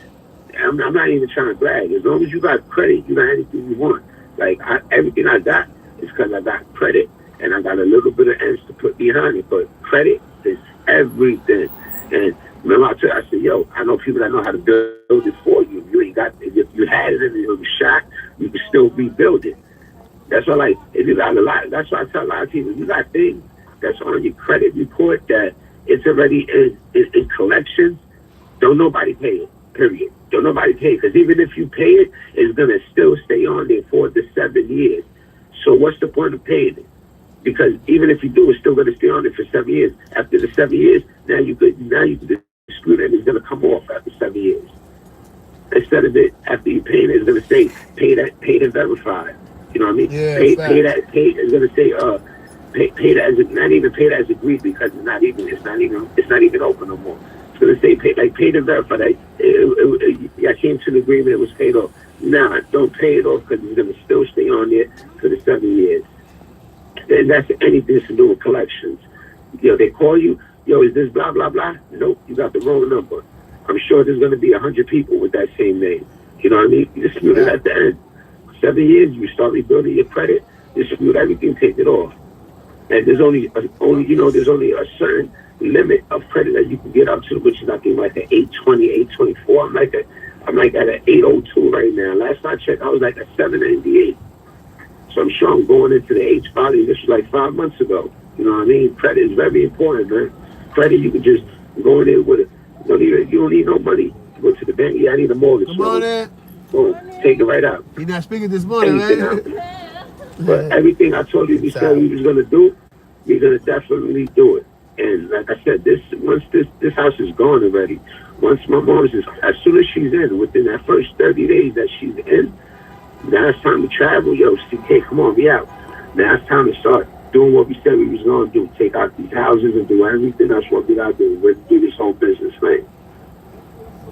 I'm not even trying to brag. As long as you got credit, you got anything you want. Like, everything I got is because I got credit, and I got a little bit of ends to put behind it. But credit is everything. And remember, I said, yo, I know people that know how to build it for you. You ain't got it. If you had it and it was shot, you can still rebuild it. That's why, like, if you got a lot, that's why I tell a lot of people, you got things that's on your credit report that it's already in collections, don't nobody pay it, period. Don't nobody pay it, because even if you pay it, it's going to still stay on there 4 to 7 years. So what's the point of paying it? Because even if you do, it's still going to stay on there for 7 years. After the 7 years, now you could dispute it, and it's going to come off after 7 years. Instead of it, after you pay it, it's going to say, paid and verified. You know what I mean? Yeah, pay it's going to say, pay that as not even paid as agreed, because it's not even open no more. It's going to say paid and verified. I came to an agreement, it was paid off. Nah, don't pay it off, because it's going to still stay on there for the 7 years. And that's anything to do with collections. Yo, they call you, yo, is this blah, blah, blah? Nope, you got the wrong number. I'm sure there's going to be 100 people with that same name. You know what I mean? You dispute it at the end. 7 years, you start rebuilding your credit, dispute everything, take it off. And there's only a certain limit of credit that you can get up to, which is I think like an 820, 824. I'm like at an 802 right now. Last I checked, I was like a 798. So I'm sure I'm going into the H body. This was like 5 months ago. You know what I mean? Credit is very important, man. Credit, you can just go in there with it. You don't need no money. Go to the bank. Yeah, I need a mortgage. Come on in. Boom, take it right out. You're not speaking this morning, man. But everything I told you we said we was gonna do, we're gonna definitely do it. And like I said, once this house is gone already. Once my mom's as soon as she's in, within that first 30 days that she's in, now it's time to travel. Yo, CK, come on, we out. Now it's time to start doing what we said we was gonna do. Take out these houses and do everything. That's what we gotta do. We're do this whole business, man.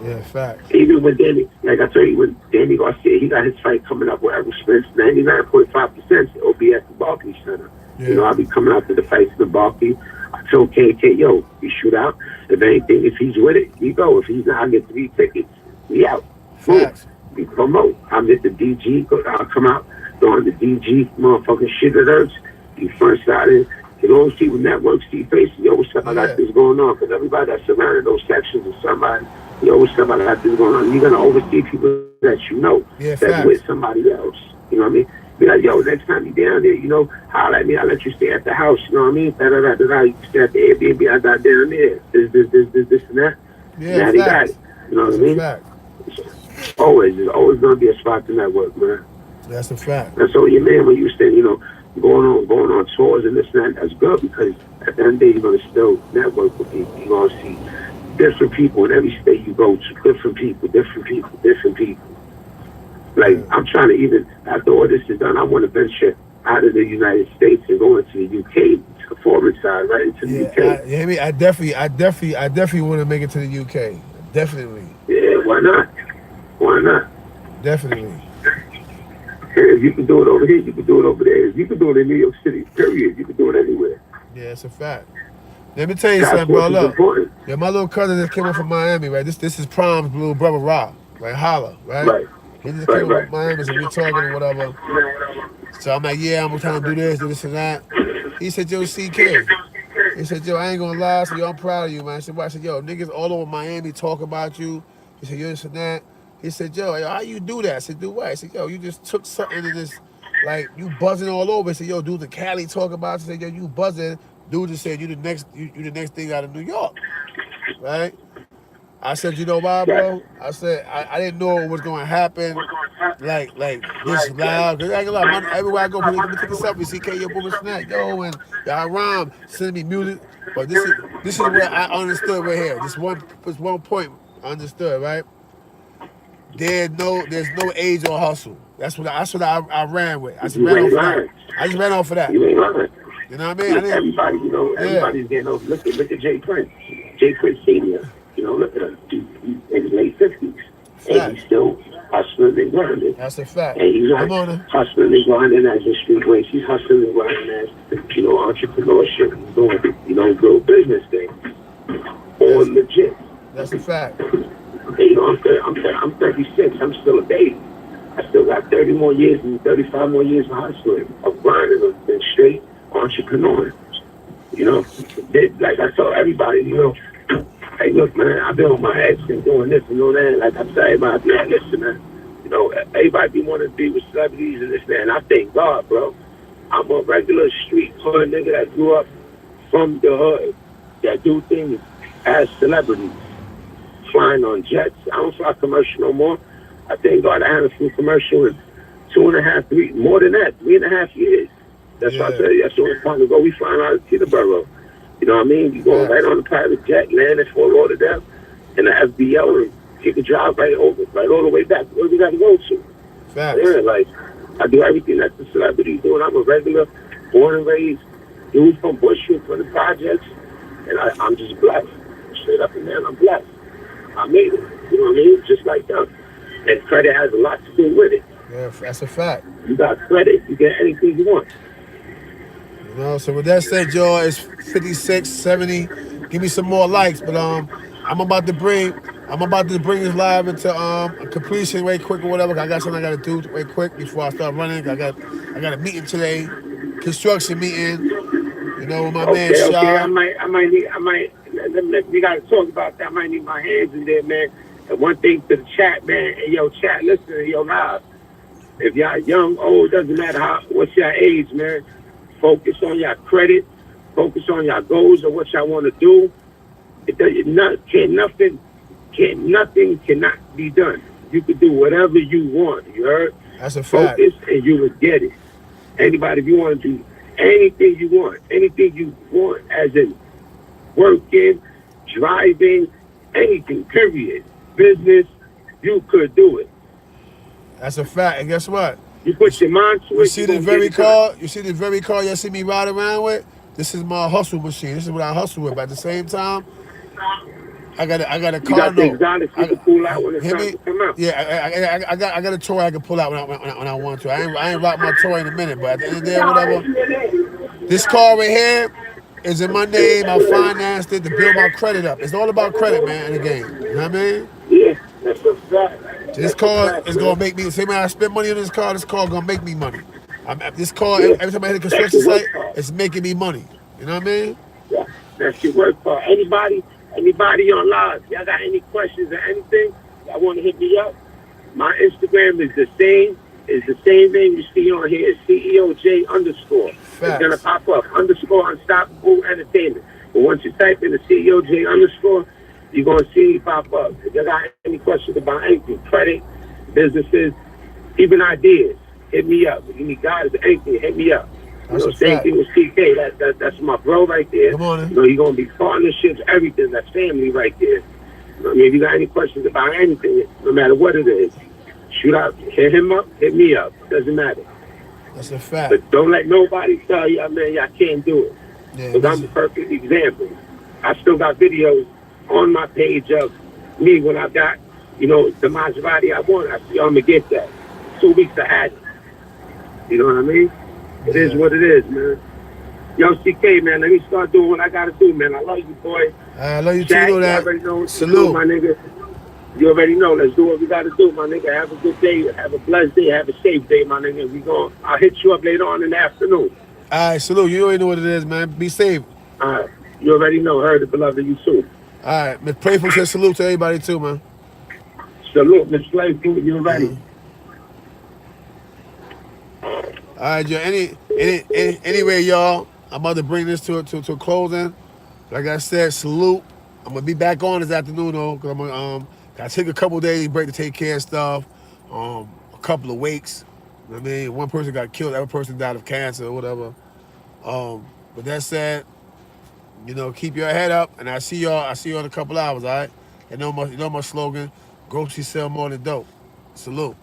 Yeah, facts. Even with Danny, like I told you, when Danny Garcia, he got his fight coming up with Errol Spence, 99.5% it'll be at the Barclays Center. Yeah. You know, I'll be coming out to the fights in the Barclays. I told KK, yo, we shoot out. If anything, if he's with it, we go. If he's not, I'll get 3 tickets. We out. Facts. We promote. I'll get the DG, I'll come out, go on the DG, motherfucking shit that hurts. Be front sided. You know, see with networks, see faces, yo, what's up? I got this going on. Because everybody that's surrounded those sections of somebody, yo, what's up? I got this going on. You're going to oversee people that you know that's with somebody else. You know what I mean? Be like, yo, next time you down there, you know, holler at me. I'll let you stay at the house. You know what I mean? Da-da-da-da-da. You can stay at the Airbnb I got down there. This, and that. Yeah, now they got it. You know what I mean? There's always going to be a spot to network, man. That's a fact. That's all your man when you stay, you know, going on tours and this and that. That's good, because at the end of the day, you're going to still network with people. You're going to see different people in every state you go to. Different people. Like, I'm trying to even, after all this is done, I want to venture out of the United States and go into the UK, to the foreign side, right into the UK. I definitely want to make it to the UK. Definitely. Yeah, why not? Definitely. If you can do it over here, you can do it over there. If you can do it in New York City, period, you can do it anywhere. Yeah, it's a fact. Let me tell you something, bro. Look, yeah, my little cousin just came up from Miami, right? This is Prom's little brother, Rob, right? Holla, right? He just came up from Miami, so we talking or whatever. So I'm like, yeah, I'm trying to do this and that. He said, yo, CK. He said, yo, I ain't gonna lie, so yo, I'm proud of you, man. I said, why? I said, yo, niggas all over Miami talk about you. He said, yo, this and that. He said, yo, how you do that? I said, do what? I said, yo, you just took something and just, like, you buzzing all over. He said, yo, dude, the Cali talk about you. I said, yo, you buzzing. Dude just said, you the next thing out of New York, right? I said, you know why, bro? I said, I didn't know it was going to happen like this loud. Cause I ain't gonna lie, everywhere I go, people let me take a selfie, CK, yo, boom, and snack, yo, and y'all rhyme, send me music. But this is where I understood right here. This one point I understood, right? There's no age or hustle. That's what I ran with. I just ran off of that. You ain't lying. You know what I mean? I didn't, Everybody, you know, everybody's getting over. Look at Jay Prince. Jay Prince Senior. You know, look at him. He's in his late 50s. And he's still hustling and grinding. That's a fact. And he's not Come on now. hustling and grinding as a street race. He's hustling and grinding as, you know, entrepreneurship. He's doing, you know, real business things. All legit. That's a fact. You know, I'm 36. I'm still a baby. I still got 30 more years and 35 more years of hustling, of grinding, of being straight entrepreneur. You know, like I told everybody, you know, hey, look, man, I've been on my ass and doing this and doing that. Like I tell everybody, man, listen, man, you know, everybody be wanting to be with celebrities and this, that. And I thank God, bro. I'm a regular street hood nigga that grew up from the hood that do things as celebrities. Flying on jets. I don't fly commercial no more. I thank God I haven't flew commercial in 2.5, 3, more than that, 3.5 years. That's why I tell you, that's the only time to go. We flying out of Teterboro. You know what I mean? You go right on the private jet, land at Fort Lauderdale, and the FBO, and take a drive right all the way back. Where we got to go to? Facts. Yeah, like, I do everything that the celebrities doing. I'm a regular, born and raised dude from Bushwick, from the projects, and I'm just blessed. Straight up and down, I'm blessed. I made it. You know what I mean? Just like them. And credit has a lot to do with it. Yeah, that's a fact. You got credit, you get anything you want. You know, so with that said, y'all, it's 56, 70. Give me some more likes, but I'm about to bring this live into a completion way quick or whatever. I got something I gotta do way quick before I start running. I got a meeting today, construction meeting. You know, with my man Shy. Okay. I might. We gotta talk about that. I might need my hands in there, man. And one thing to the chat, man. Hey, yo, chat, listen, yo, live. If y'all young, old, doesn't matter what's your age, man. Focus on your credit. Focus on your goals or what y'all want to do. Nothing cannot be done. You can do whatever you want. You heard? That's a fact. Focus and you will get it. Anybody, if you want to do anything you want, as in working, driving, anything, period. Business, you could do it. That's a fact. And guess what? You put your mind to it. You see this very car? You see this very car you see me ride around with? This is my hustle machine. This is what I hustle with. But at the same time, I got a car. You got the exotics you can pull out when it's time to come out. Yeah, I got a toy I can pull out when I want to. I ain't rock my toy in a minute, but at the end of the day, whatever. This car right here is in my name. I financed it to build my credit up. It's all about credit, man, in the game. You know what I mean? Yeah, that's a fact. This car is gonna make me. Say, man, I spend money on this car gonna make me money. This car, every time I hit a construction site, it's making me money. You know what I mean? Yeah, that's your work for. Anybody on live, y'all got any questions or anything, y'all want to hit me up? My Instagram is the same name you see on here. It's CEOJ _. Facts. It's gonna pop up _Unstoppable Entertainment. But once you type in the CEOJ _, you're gonna see me pop up. If you got any questions about anything, credit, businesses, even ideas, hit me up. If you need guidance, anything, hit me up. That's you know, same thing with CK. That's my bro right there. Come on, you know, you're gonna be partnerships, everything. That's family right there. You know, I mean, if you got any questions about anything, no matter what it is, shoot out, hit him up, hit me up. Doesn't matter. That's a fact. But don't let nobody tell you, man, y'all can't do it. Yeah, Because I'm the perfect example. I still got videos on my page of me when I got, you know, the Maserati I want. I see, I'm gonna get that. 2 weeks I had it. You know what I mean? It is what it is, man. Yo, CK, man, let me start doing what I gotta do, man. I love you, boy. I love you too, Jack, know that. You already know what to Salute. do, my nigga. You already know. Let's do what we gotta do, my nigga. Have a good day. Have a blessed day. Have a safe day, my nigga. I'll hit you up later on in the afternoon. All right, salute. You already know what it is, man. Be safe. All right. You already know. Heard it, beloved. You soon. All right, man. Pray for salute to everybody too, man. Salute, Miss Slave. You ready? All right, yo. Anyway, y'all, I'm about to bring this to a closing. Like I said, salute. I'm gonna be back on this afternoon though, cause I'm gonna gotta take a couple days break to take care of stuff. A couple of wakes. You know what I mean, one person got killed, the other person died of cancer or whatever. But that said, you know, keep your head up, and I see y'all in a couple hours. All right. You know my slogan: groceries sell more than dope. Salute.